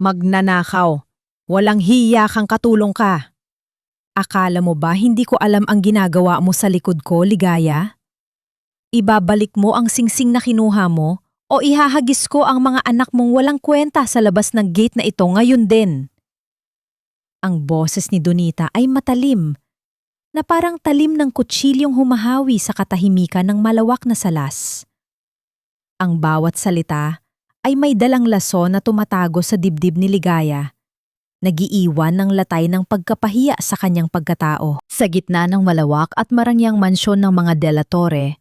Magnanakaw. Walang hiya kang katulong ka. Akala mo ba hindi ko alam ang ginagawa mo sa likod ko, Ligaya? Ibabalik mo ang singsing na kinuha mo o ihahagis ko ang mga anak mong walang kwenta sa labas ng gate na ito ngayon din. Ang boses ni Donita ay matalim, na parang talim ng kutsilyong humahawi sa katahimikan ng malawak na salas. Ang bawat salita ay may dalang laso na tumatago sa dibdib ni Ligaya, nagiiwan ng latay ng pagkapahiya sa kanyang pagkatao. Sa gitna ng malawak at marangyang mansyon ng mga De La Torre,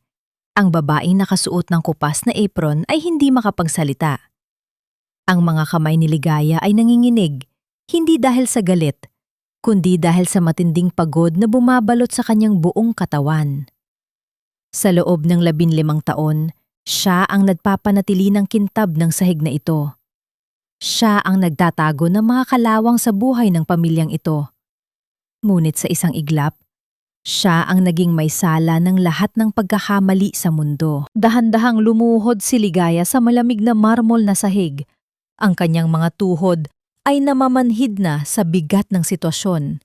ang babaeng nakasuot ng kupas na apron ay hindi makapagsalita. Ang mga kamay ni Ligaya ay nanginginig, hindi dahil sa galit, kundi dahil sa matinding pagod na bumabalot sa kanyang buong katawan. Sa loob ng 15 taon, siya ang nagpapanatili ng kintab ng sahig na ito. Siya ang nagtatago ng mga kalawang sa buhay ng pamilyang ito. Ngunit sa isang iglap, siya ang naging may sala ng lahat ng pagkakamali sa mundo. Dahan-dahang lumuhod si Ligaya sa malamig na marmol na sahig. Ang kanyang mga tuhod ay namamanhid na sa bigat ng sitwasyon.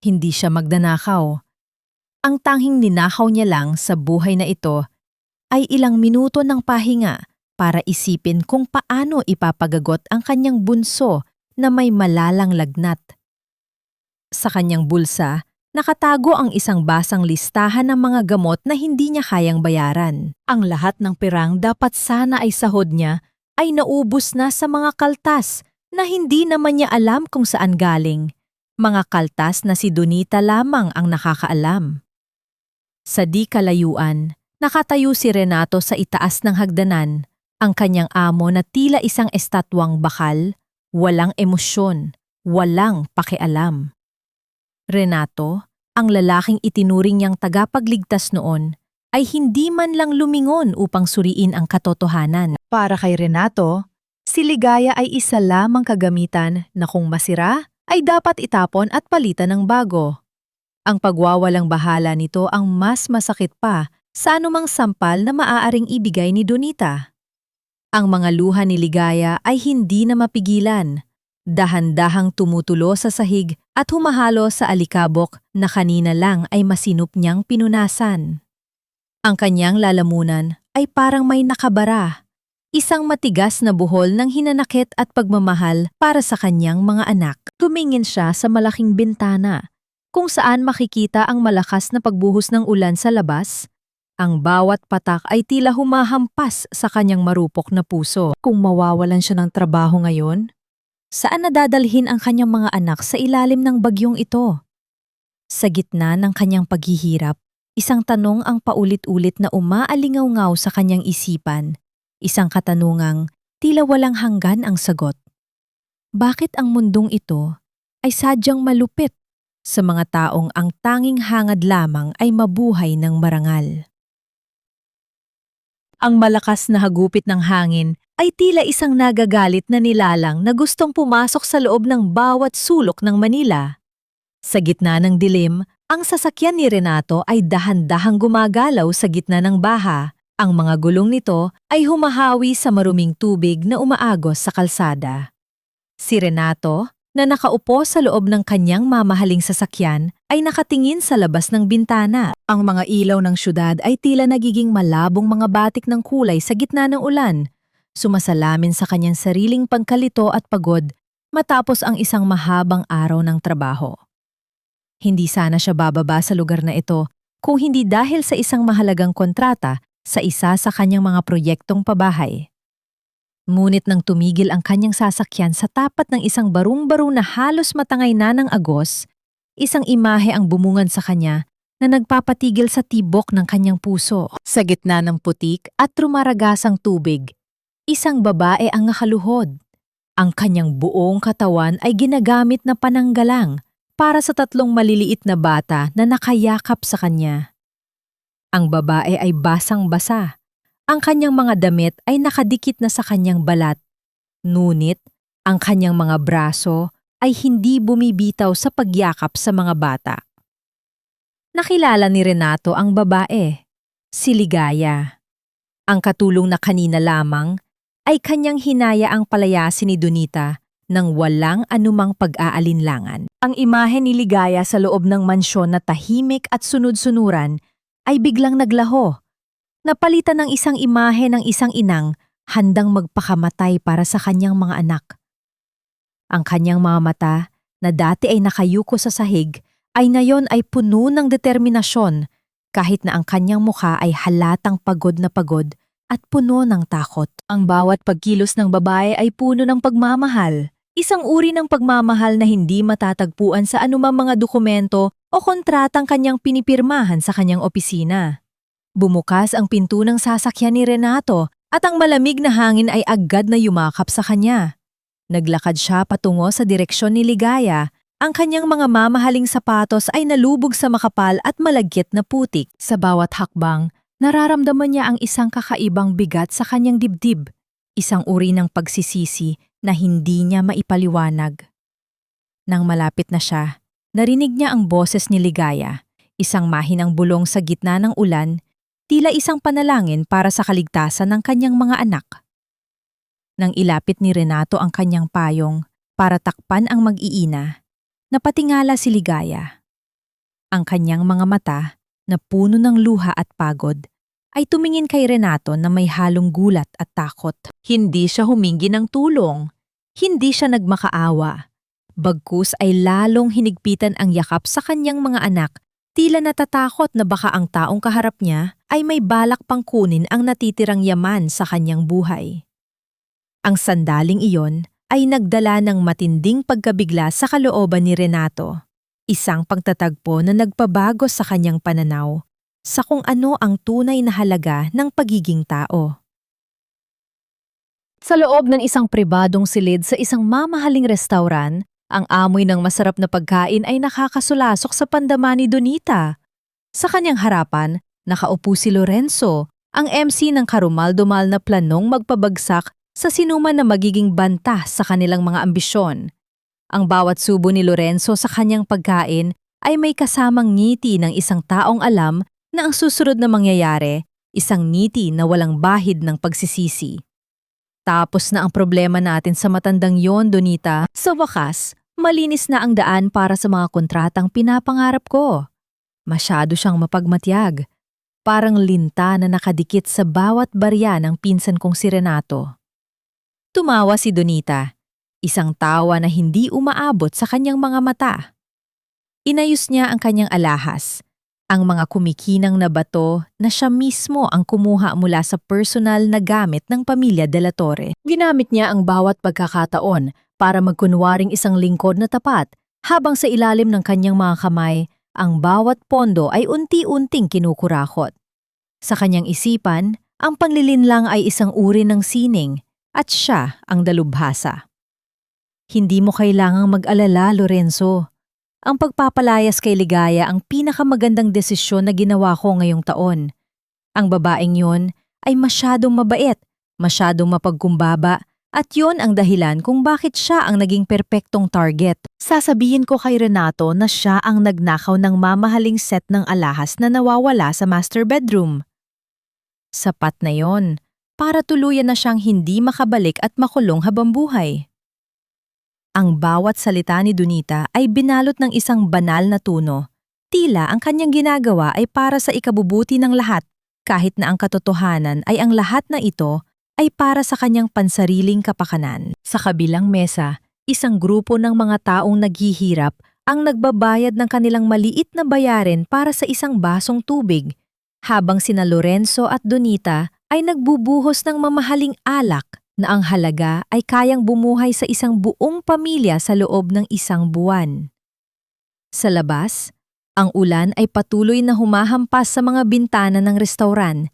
Hindi siya magnanakaw. Ang tanging ninakaw niya lang sa buhay na ito ay ilang minuto ng pahinga para isipin kung paano ipapagagot ang kanyang bunso na may malalang lagnat. Sa kanyang bulsa, nakatago ang isang basang listahan ng mga gamot na hindi niya kayang bayaran. Ang lahat ng pirang dapat sana ay sahod niya ay naubos na sa mga kaltas na hindi naman niya alam kung saan galing. Mga kaltas na si Donita lamang ang nakakaalam. Sa di kalayuan, nakatayo si Renato sa itaas ng hagdanan, ang kanyang amo na tila isang estatwang bakal, walang emosyon, walang pakialam. Renato, ang lalaking itinuring niyang tagapagligtas noon, ay hindi man lang lumingon upang suriin ang katotohanan. Para kay Renato, si Ligaya ay isa lamang kagamitan na kung masira, ay dapat itapon at palitan ng bago. Ang pagwawalang bahala nito ang mas masakit pa sa anumang sampal na maaaring ibigay ni Donita. Ang mga luha ni Ligaya ay hindi na mapigilan, dahan-dahang tumutulo sa sahig at humahalo sa alikabok na kanina lang ay masinop niyang pinunasan. Ang kanyang lalamunan ay parang may nakabara, isang matigas na buhol ng hinanakit at pagmamahal para sa kanyang mga anak. Tumingin siya sa malaking bintana, kung saan makikita ang malakas na pagbuhos ng ulan sa labas. Ang bawat patak ay tila humahampas sa kanyang marupok na puso. Kung mawawalan siya ng trabaho ngayon, saan nadadalhin ang kanyang mga anak sa ilalim ng bagyong ito? Sa gitna ng kanyang paghihirap, isang tanong ang paulit-ulit na umaalingaw-ngaw sa kanyang isipan. Isang katanungang tila walang hanggan ang sagot. Bakit ang mundong ito ay sadyang malupit sa mga taong ang tanging hangad lamang ay mabuhay ng marangal? Ang malakas na hagupit ng hangin ay tila isang nagagalit na nilalang na gustong pumasok sa loob ng bawat sulok ng Manila. Sa gitna ng dilim, ang sasakyan ni Renato ay dahan-dahang gumagalaw sa gitna ng baha. Ang mga gulong nito ay humahawi sa maruming tubig na umaagos sa kalsada. Si Renato, na nakaupo sa loob ng kanyang mamahaling sasakyan, ay nakatingin sa labas ng bintana. Ang mga ilaw ng syudad ay tila nagiging malabong mga batik ng kulay sa gitna ng ulan, sumasalamin sa kanyang sariling pagkalito at pagod matapos ang isang mahabang araw ng trabaho. Hindi sana siya bababa sa lugar na ito kung hindi dahil sa isang mahalagang kontrata sa isa sa kanyang mga proyektong pabahay. Ngunit nang tumigil ang kanyang sasakyan sa tapat ng isang barung-baro na halos matangay na ng agos, isang imahe ang bumungad sa kanya na nagpapatigil sa tibok ng kanyang puso. Sa gitna ng putik at rumaragasang tubig, isang babae ang nakaluhod. Ang kanyang buong katawan ay ginagamit na pananggalang para sa 3 maliliit na bata na nakayakap sa kanya. Ang babae ay basang-basa. Ang kanyang mga damit ay nakadikit na sa kanyang balat. Ngunit, ang kanyang mga braso ay hindi bumibitaw sa pagyakap sa mga bata. Nakilala ni Renato ang babae, si Ligaya. Ang katulong na kanina lamang ay kanyang hinaya ang palayasin ni Donita nang walang anumang pag-aalinlangan. Ang imahe ni Ligaya sa loob ng mansyon na tahimik at sunod-sunuran ay biglang naglaho. Napalitan ng isang imahe ng isang inang handang magpakamatay para sa kanyang mga anak. Ang kanyang mga mata, na dati ay nakayuko sa sahig, ay ngayon ay puno ng determinasyon kahit na ang kanyang mukha ay halatang pagod na pagod at puno ng takot. Ang bawat pagkilos ng babae ay puno ng pagmamahal. Isang uri ng pagmamahal na hindi matatagpuan sa anumang mga dokumento o kontratang kanyang pinipirmahan sa kanyang opisina. Bumukas ang pinto ng sasakyan ni Renato at ang malamig na hangin ay agad na yumakap sa kanya. Naglakad siya patungo sa direksyon ni Ligaya. Ang kanyang mga mamahaling sapatos ay nalubog sa makapal at malagkit na putik. Sa bawat hakbang, nararamdaman niya ang isang kakaibang bigat sa kanyang dibdib. Isang uri ng pagsisisi na hindi niya maipaliwanag. Nang malapit na siya, narinig niya ang boses ni Ligaya, isang mahinang bulong sa gitna ng ulan, tila isang panalangin para sa kaligtasan ng kanyang mga anak. Nang ilapit ni Renato ang kanyang payong para takpan ang mag-iina, napatingala si Ligaya. Ang kanyang mga mata, na puno ng luha at pagod, ay tumingin kay Renato na may halong gulat at takot. Hindi siya humingi ng tulong. Hindi siya nagmakaawa. Bagkus ay lalong hinigpitan ang yakap sa kanyang mga anak, tila natatakot na baka ang taong kaharap niya ay may balak pang kunin ang natitirang yaman sa kanyang buhay. Ang sandaling iyon ay nagdala ng matinding pagkabigla sa kalooban ni Renato. Isang pagtatagpo na nagpabago sa kanyang pananaw sa kung ano ang tunay na halaga ng pagiging tao. Sa loob ng isang pribadong silid sa isang mamahaling restauran, ang amoy ng masarap na pagkain ay nakakasulasok sa pandama ni Donita. Sa kanyang harapan, nakaupo si Lorenzo, ang MC ng karumal-dumal na planong magpabagsak sa sinuman na magiging banta sa kanilang mga ambisyon. Ang bawat subo ni Lorenzo sa kanyang pagkain ay may kasamang ngiti ng isang taong alam na ang susunod na mangyayari, isang ngiti na walang bahid ng pagsisisi. Tapos na ang problema natin sa matandang yon, Donita. Sa wakas, malinis na ang daan para sa mga kontratang pinapangarap ko. Masyado siyang mapagmatyag. Parang linta na nakadikit sa bawat barya ng pinsan kong si Renato. Tumawa si Donita, isang tawa na hindi umaabot sa kanyang mga mata. Inayos niya ang kanyang alahas, ang mga kumikinang na bato na siya mismo ang kumuha mula sa personal na gamit ng pamilya De La Torre. Ginamit niya ang bawat pagkakataon para magkunwaring isang lingkod na tapat, habang sa ilalim ng kanyang mga kamay, ang bawat pondo ay unti-unting kinukurakot. Sa kanyang isipan, ang panlilinlang ay isang uri ng sining at siya ang dalubhasa. Hindi mo kailangang mag-alala, Lorenzo. Ang pagpapalayas kay Ligaya ang pinakamagandang desisyon na ginawa ko ngayong taon. Ang babaeng yon ay masyadong mabait, masyadong mapagkumbaba, at yon ang dahilan kung bakit siya ang naging perpektong target. Sasabihin ko kay Renato na siya ang nagnakaw ng mamahaling set ng alahas na nawawala sa master bedroom. Sapat na yon para tuluyan na siyang hindi makabalik at makulong habang buhay. Ang bawat salita ni Donita ay binalot ng isang banal na tono. Tila ang kanyang ginagawa ay para sa ikabubuti ng lahat, kahit na ang katotohanan ay ang lahat na ito ay para sa kanyang pansariling kapakanan. Sa kabilang mesa, isang grupo ng mga taong naghihirap ang nagbabayad ng kanilang maliit na bayarin para sa isang basong tubig, habang sina Lorenzo at Donita ay nagbubuhos ng mamahaling alak na ang halaga ay kayang bumuhay sa isang buong pamilya sa loob ng isang buwan. Sa labas, ang ulan ay patuloy na humahampas sa mga bintana ng restauran.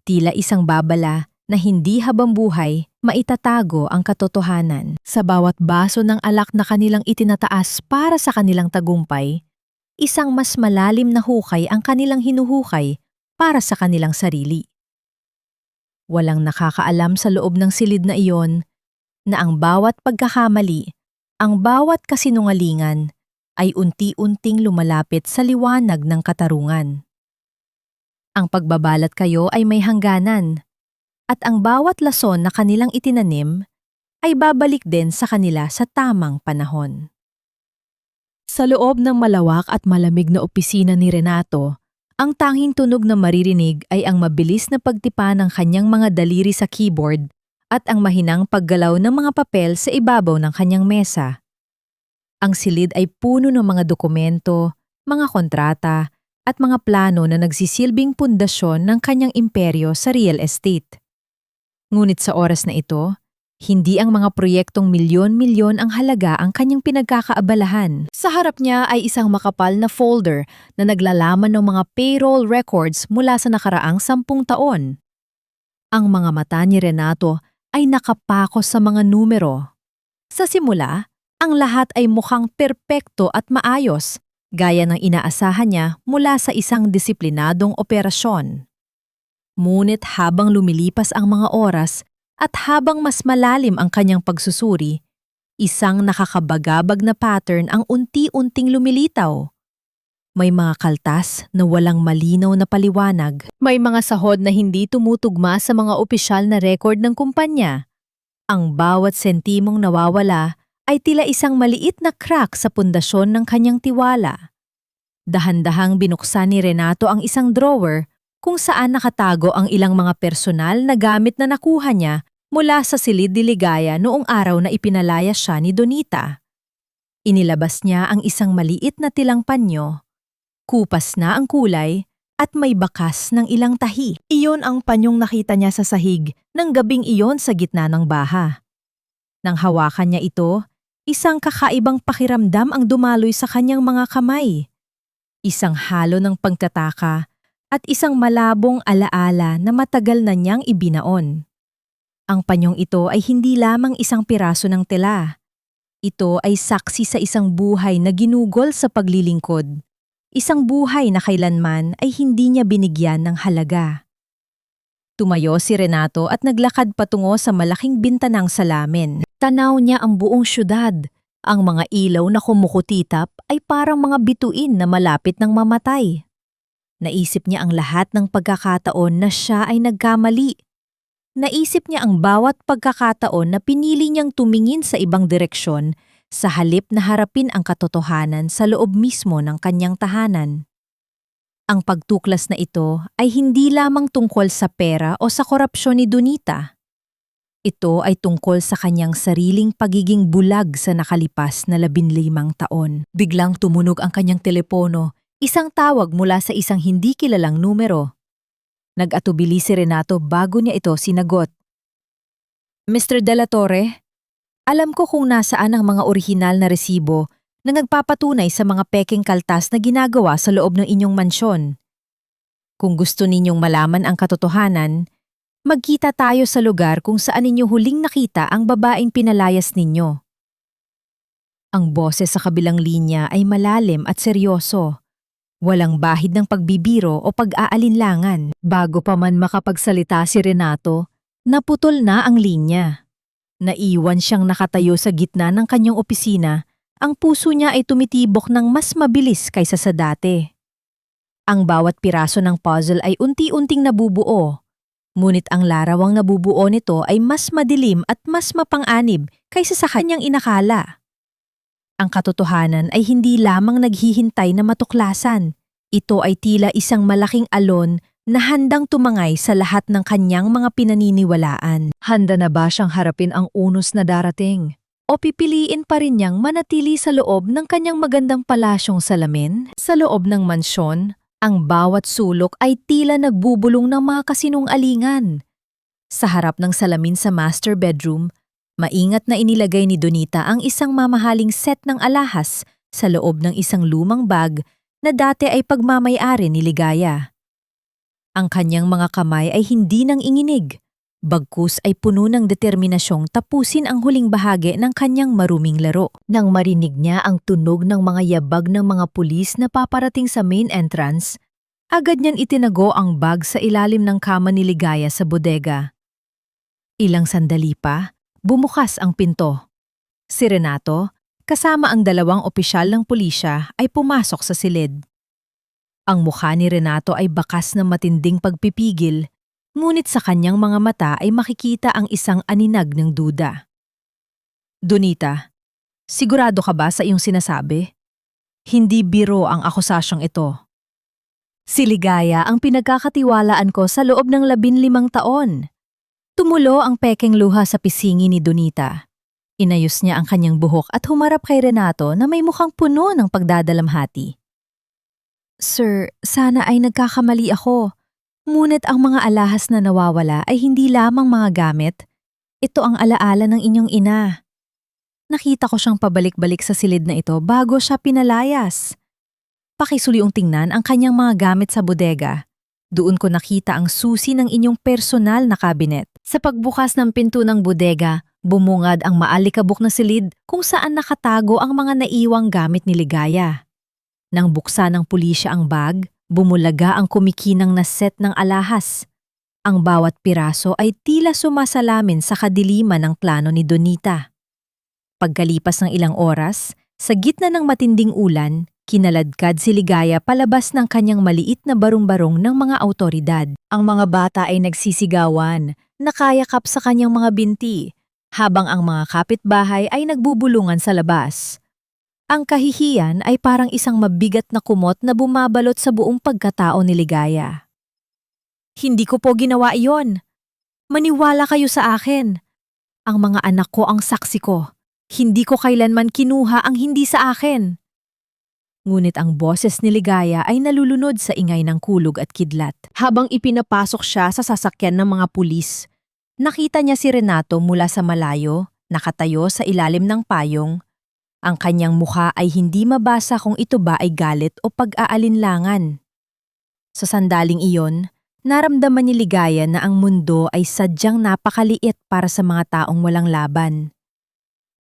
Tila isang babala na hindi habang buhay maitatago ang katotohanan. Sa bawat baso ng alak na kanilang itinataas para sa kanilang tagumpay, isang mas malalim na hukay ang kanilang hinuhukay para sa kanilang sarili. Walang nakakaalam sa loob ng silid na iyon na ang bawat pagkakamali, ang bawat kasinungalingan ay unti-unting lumalapit sa liwanag ng katarungan. Ang pagbabalat kayo ay may hangganan, at ang bawat lason na kanilang itinanim ay babalik din sa kanila sa tamang panahon. Sa loob ng malawak at malamig na opisina ni Renato, ang tanging tunog na maririnig ay ang mabilis na pagtipa ng kanyang mga daliri sa keyboard at ang mahinang paggalaw ng mga papel sa ibabaw ng kanyang mesa. Ang silid ay puno ng mga dokumento, mga kontrata, at mga plano na nagsisilbing pundasyon ng kanyang imperyo sa real estate. Ngunit sa oras na ito, hindi ang mga proyektong milyon-milyon ang halaga ang kanyang pinagkakaabalahan. Sa harap niya ay isang makapal na folder na naglalaman ng mga payroll records mula sa nakaraang 10 taon. Ang mga mata ni Renato ay nakapako sa mga numero. Sa simula, ang lahat ay mukhang perpekto at maayos, gaya ng inaasahan niya mula sa isang disiplinadong operasyon. Ngunit habang lumilipas ang mga oras at habang mas malalim ang kanyang pagsusuri, isang nakakabagabag na pattern ang unti-unting lumilitaw. May mga kaltas na walang malinaw na paliwanag. May mga sahod na hindi tumutugma sa mga opisyal na record ng kumpanya. Ang bawat sentimong nawawala ay tila isang maliit na crack sa pundasyon ng kanyang tiwala. Dahan-dahang binuksan ni Renato ang isang drawer kung saan nakatago ang ilang mga personal na gamit na nakuha niya mula sa silid ni Ligaya noong araw na ipinalaya siya ni Donita. Inilabas niya ang isang maliit na tilang panyo. Kupas na ang kulay at may bakas ng ilang tahi. Iyon ang panyong nakita niya sa sahig ng gabing iyon sa gitna ng baha. Nang hawakan niya ito, isang kakaibang pakiramdam ang dumaloy sa kanyang mga kamay. Isang halo ng pagtataka at isang malabong alaala na matagal na niyang ibinaon. Ang panyong ito ay hindi lamang isang piraso ng tela. Ito ay saksi sa isang buhay na ginugol sa paglilingkod. Isang buhay na kailanman ay hindi niya binigyan ng halaga. Tumayo si Renato at naglakad patungo sa malaking bintanang salamin. Tanaw niya ang buong syudad. Ang mga ilaw na kumukutitap ay parang mga bituin na malapit ng mamatay. Naisip niya ang lahat ng pagkakataon na siya ay nagkamali. Naisip niya ang bawat pagkakataon na pinili niyang tumingin sa ibang direksyon sa halip na harapin ang katotohanan sa loob mismo ng kanyang tahanan. Ang pagtuklas na ito ay hindi lamang tungkol sa pera o sa korupsyon ni Donita. Ito ay tungkol sa kanyang sariling pagiging bulag sa nakalipas na 15 taon. Biglang tumunog ang kanyang telepono. Isang tawag mula sa isang hindi kilalang numero. Nag-atubili si Renato bago niya ito sinagot. Mr. De La Torre, alam ko kung nasaan ang mga orihinal na resibo na nagpapatunay sa mga peking kaltas na ginagawa sa loob ng inyong mansyon. Kung gusto ninyong malaman ang katotohanan, magkita tayo sa lugar kung saan ninyo huling nakita ang babaeng pinalayas ninyo. Ang boses sa kabilang linya ay malalim at seryoso. Walang bahid ng pagbibiro o pag-aalinlangan. Bago pa man makapagsalita si Renato, naputol na ang linya. Naiwan siyang nakatayo sa gitna ng kanyang opisina. Ang puso niya ay tumitibok ng mas mabilis kaysa sa dati. Ang bawat piraso ng puzzle ay unti-unting nabubuo. Ngunit ang larawang nabubuo nito ay mas madilim at mas mapang-anib kaysa sa kanyang inakala. Ang katotohanan ay hindi lamang naghihintay na matuklasan. Ito ay tila isang malaking alon na handang tumangay sa lahat ng kanyang mga pinaniniwalaan. Handa na ba siyang harapin ang unos na darating? O pipiliin pa rin niyang manatili sa loob ng kanyang magandang palasyong salamin? Sa loob ng mansyon, ang bawat sulok ay tila nagbubulong ng mga kasinungalingan. Sa harap ng salamin sa master bedroom, maingat na inilagay ni Donita ang isang mamahaling set ng alahas sa loob ng isang lumang bag na dati ay pagmamay-ari ni Ligaya. Ang kanyang mga kamay ay hindi nang inginig, bagkus ay puno ng determinasyong tapusin ang huling bahagi ng kanyang maruming laro. Nang marinig niya ang tunog ng mga yabag ng mga pulis na paparating sa main entrance, agad niyang itinago ang bag sa ilalim ng kama ni Ligaya sa bodega. Ilang sandali pa, bumukas ang pinto. Si Renato, kasama ang 2 opisyal ng pulisya, ay pumasok sa silid. Ang mukha ni Renato ay bakas ng matinding pagpipigil, ngunit sa kanyang mga mata ay makikita ang isang aninag ng duda. Donita, sigurado ka ba sa iyong sinasabi? Hindi biro ang akusasyong ito. Si Ligaya ang pinagkakatiwalaan ko sa loob ng 15 taon. Tumulo ang pekeng luha sa pisingi ni Donita. Inayos niya ang kanyang buhok at humarap kay Renato na may mukhang puno ng pagdadalamhati. Sir, sana ay nagkakamali ako. Ngunit ang mga alahas na nawawala ay hindi lamang mga gamit. Ito ang alaala ng inyong ina. Nakita ko siyang pabalik-balik sa silid na ito bago siya pinalayas. Pakisuliung tingnan ang kanyang mga gamit sa bodega. Doon ko nakita ang susi ng inyong personal na kabinet. Sa pagbukas ng pinto ng bodega, bumungad ang maalikabok na silid kung saan nakatago ang mga naiwang gamit ni Ligaya. Nang buksan ng pulisya ang bag, bumulaga ang kumikinang na set ng alahas. Ang bawat piraso ay tila sumasalamin sa kadiliman ng plano ni Donita. Pagkalipas ng ilang oras, sa gitna ng matinding ulan, kinaladkad si Ligaya palabas ng kanyang maliit na barong-barong ng mga awtoridad. Ang mga bata ay nagsisigawan, nakayakap sa kanyang mga binti, habang ang mga kapitbahay ay nagbubulungan sa labas. Ang kahihiyan ay parang isang mabigat na kumot na bumabalot sa buong pagkatao ni Ligaya. Hindi ko po ginawa iyon. Maniwala kayo sa akin. Ang mga anak ko ang saksi ko. Hindi ko kailanman kinuha ang hindi sa akin. Ngunit ang boses ni Ligaya ay nalulunod sa ingay ng kulog at kidlat. Habang ipinapasok siya sa sasakyan ng mga pulis, nakita niya si Renato mula sa malayo, nakatayo sa ilalim ng payong. Ang kanyang mukha ay hindi mabasa kung ito ba ay galit o pag-aalinlangan. Sa sandaling iyon, naramdaman ni Ligaya na ang mundo ay sadyang napakaliit para sa mga taong walang laban.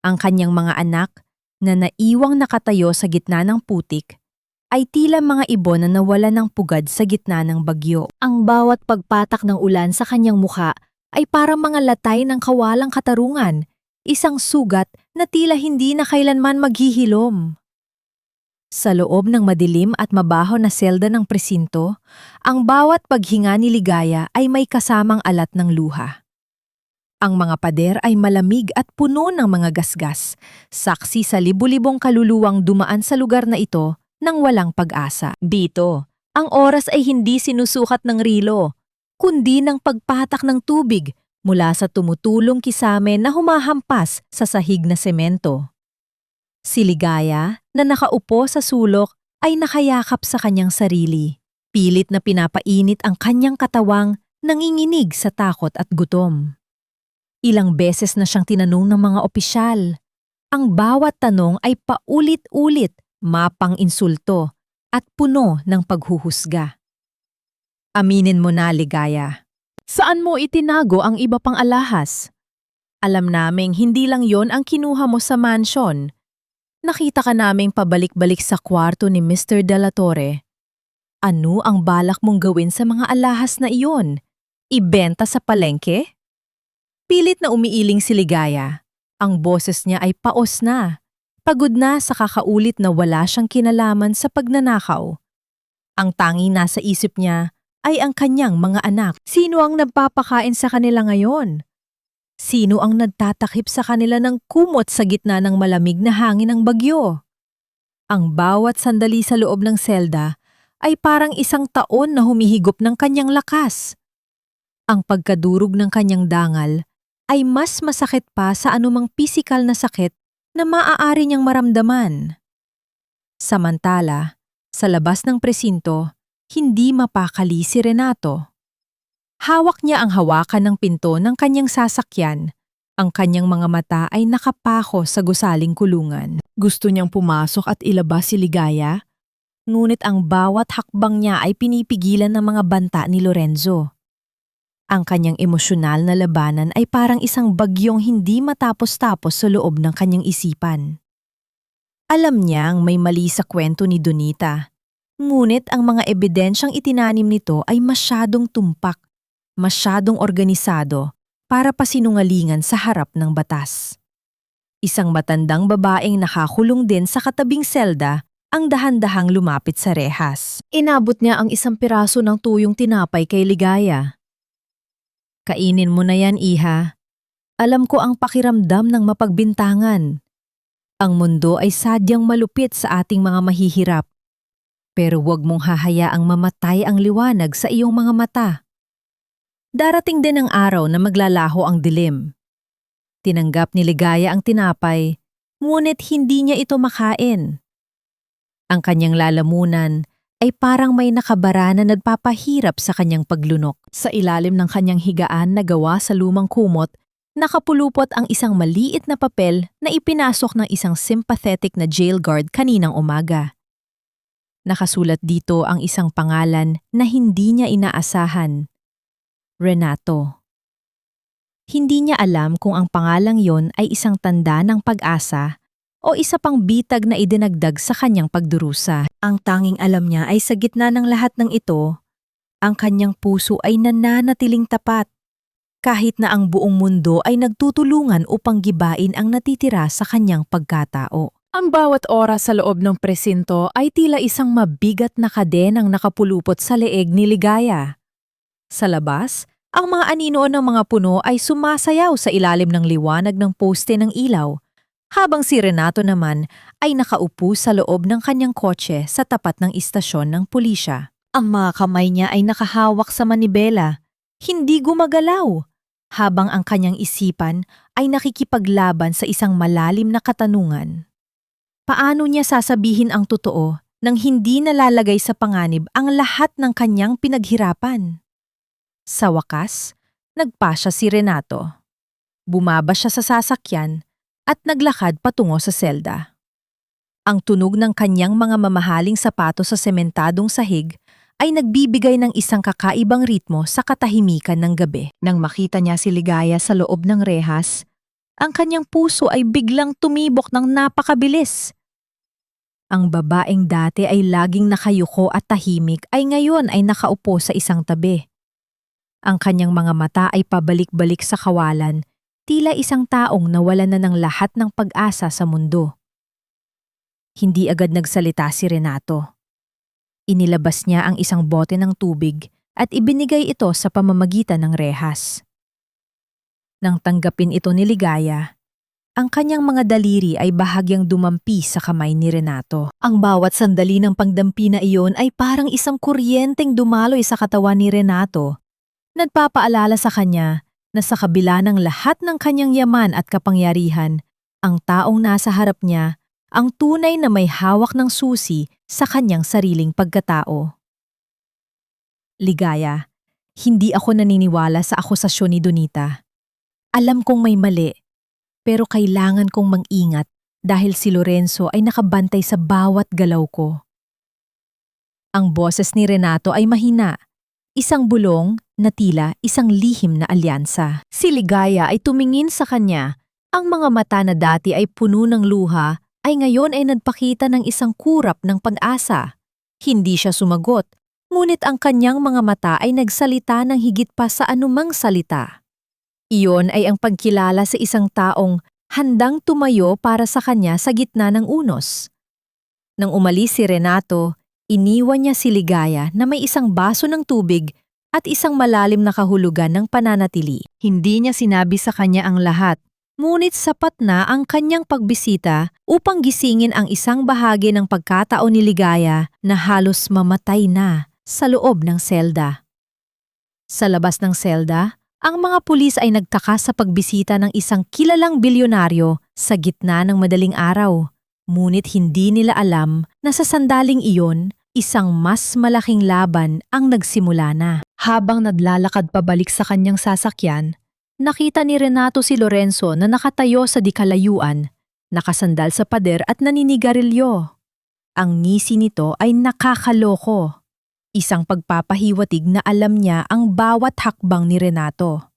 Ang kanyang mga anak, na naiwang nakatayo sa gitna ng putik, ay tila mga ibon na nawala ng pugad sa gitna ng bagyo. Ang bawat pagpatak ng ulan sa kanyang mukha ay parang mga latay ng kawalang katarungan, isang sugat na tila hindi na kailanman maghihilom. Sa loob ng madilim at mabaho na selda ng presinto, ang bawat paghinga ni Ligaya ay may kasamang alat ng luha. Ang mga pader ay malamig at puno ng mga gasgas, saksi sa libu-libong kaluluwang dumaan sa lugar na ito nang walang pag-asa. Dito, ang oras ay hindi sinusukat ng rilo, kundi ng pagpatak ng tubig mula sa tumutulong kisame na humahampas sa sahig na semento. Si Ligaya, na nakaupo sa sulok, ay nakayakap sa kanyang sarili. Pilit na pinapainit ang kanyang katawang, nanginginig sa takot at gutom. Ilang beses na siyang tinanong ng mga opisyal. Ang bawat tanong ay paulit-ulit, mapang insulto, at puno ng paghuhusga. Aminin mo na, Ligaya. Saan mo itinago ang iba pang alahas? Alam naming hindi lang yon ang kinuha mo sa mansion. Nakita ka naming pabalik-balik sa kwarto ni Mr. De La Torre. Ano ang balak mong gawin sa mga alahas na iyon? Ibenta sa palengke? Pilit na umiiling si Ligaya. Ang boses niya ay paos na. Pagod na sa kakaulit na wala siyang kinalaman sa pagnanakaw. Ang tanging nasa isip niya ay ang kanyang mga anak. Sino ang nagpapakain sa kanila ngayon? Sino ang nagtatakip sa kanila ng kumot sa gitna ng malamig na hangin ng bagyo? Ang bawat sandali sa loob ng selda ay parang isang taon na humihigop ng kanyang lakas. Ang pagkadurog ng kanyang dangal ay mas masakit pa sa anumang pisikal na sakit na maaari niyang maramdaman. Samantala, sa labas ng presinto, hindi mapakali si Renato. Hawak niya ang hawakan ng pinto ng kanyang sasakyan. Ang kanyang mga mata ay nakapako sa gusaling kulungan. Gusto niyang pumasok at ilabas si Ligaya, ngunit ang bawat hakbang niya ay pinipigilan ng mga banta ni Lorenzo. Ang kanyang emosyonal na labanan ay parang isang bagyong hindi matapos-tapos sa loob ng kanyang isipan. Alam niyang may mali sa kwento ni Donita, ngunit ang mga ebidensyang itinanim nito ay masyadong tumpak, masyadong organisado para pasinungalingan sa harap ng batas. Isang matandang babaeng nakakulong din sa katabing selda ang dahan-dahang lumapit sa rehas. Inabot niya ang isang piraso ng tuyong tinapay kay Ligaya. Kainin mo na yan, iha. Alam ko ang pakiramdam ng mapagbintangan. Ang mundo ay sadyang malupit sa ating mga mahihirap. Pero huwag mong hahayaang mamatay ang liwanag sa iyong mga mata. Darating din ang araw na maglalaho ang dilim. Tinanggap ni Ligaya ang tinapay, ngunit hindi niya ito makain. Ang kanyang lalamunan ay parang may nakabara na nagpapahirap sa kanyang paglunok. Sa ilalim ng kanyang higaan na gawa sa lumang kumot, nakapulupot ang isang maliit na papel na ipinasok ng isang sympathetic na jail guard kaninang umaga. Nakasulat dito ang isang pangalan na hindi niya inaasahan. Renato. Hindi niya alam kung ang pangalang yon ay isang tanda ng pag-asa o isa pang bitag na idinagdag sa kanyang pagdurusa. Ang tanging alam niya ay sa gitna ng lahat ng ito, ang kanyang puso ay nananatiling tapat. Kahit na ang buong mundo ay nagtutulungan upang gibain ang natitira sa kanyang pagkatao. Ang bawat oras sa loob ng presinto ay tila isang mabigat na kadenang nakapulupot sa leeg ni Ligaya. Sa labas, ang mga anino ng mga puno ay sumasayaw sa ilalim ng liwanag ng poste ng ilaw, habang si Renato naman ay nakaupo sa loob ng kanyang kotse sa tapat ng istasyon ng pulisya. Ang mga kamay niya ay nakahawak sa manibela, hindi gumagalaw, habang ang kanyang isipan ay nakikipaglaban sa isang malalim na katanungan. Paano niya sasabihin ang totoo nang hindi nalalagay sa panganib ang lahat ng kanyang pinaghirapan? Sa wakas, nagpasya si Renato. Bumaba siya sa sasakyan at naglakad patungo sa selda. Ang tunog ng kanyang mga mamahaling sapatos sa sementadong sahig ay nagbibigay ng isang kakaibang ritmo sa katahimikan ng gabi. Nang makita niya si Ligaya sa loob ng rehas, ang kanyang puso ay biglang tumibok ng napakabilis. Ang babaeng dati ay laging nakayuko at tahimik ay ngayon ay nakaupo sa isang tabi. Ang kanyang mga mata ay pabalik-balik sa kawalan, tila isang taong nawalan na ng lahat ng pag-asa sa mundo. Hindi agad nagsalita si Renato. Inilabas niya ang isang bote ng tubig at ibinigay ito sa pamamagitan ng rehas. Nang tanggapin ito ni Ligaya, ang kanyang mga daliri ay bahagyang dumampi sa kamay ni Renato. Ang bawat sandali ng pagdampi na iyon ay parang isang kuryenteng dumaloy sa katawan ni Renato. Nagpapaalala sa kanya na sa kabila ng lahat ng kanyang yaman at kapangyarihan, ang taong nasa harap niya ang tunay na may hawak ng susi sa kanyang sariling pagkatao. Ligaya, hindi ako naniniwala sa akusasyon ni Donita. Alam kong may mali, pero kailangan kong mag-ingat dahil si Lorenzo ay nakabantay sa bawat galaw ko. Ang boses ni Renato ay mahina, isang bulong na tila isang lihim na alyansa. Si Ligaya ay tumingin sa kanya, ang mga mata na dati ay puno ng luha ay ngayon ay nagpakita ng isang kurap ng pag-asa. Hindi siya sumagot, ngunit ang kanyang mga mata ay nagsalita ng higit pa sa anumang salita. Iyon ay ang pagkilala sa isang taong handang tumayo para sa kanya sa gitna ng unos. Nang umalis si Renato, iniwan niya si Ligaya na may isang baso ng tubig at isang malalim na kahulugan ng pananatili. Hindi niya sinabi sa kanya ang lahat, ngunit sapat na ang kanyang pagbisita upang gisingin ang isang bahagi ng pagkatao ni Ligaya na halos mamatay na sa loob ng selda. Sa labas ng selda, ang mga pulis ay nagtaka sa pagbisita ng isang kilalang bilyonaryo sa gitna ng madaling araw. Ngunit hindi nila alam na sa sandaling iyon, isang mas malaking laban ang nagsimula na. Habang naglalakad pabalik sa kanyang sasakyan, nakita ni Renato si Lorenzo na nakatayo sa di kalayuan, nakasandal sa pader at naninigarilyo. Ang ngisi nito ay nakakaloko. Isang pagpapahiwatig na alam niya ang bawat hakbang ni Renato.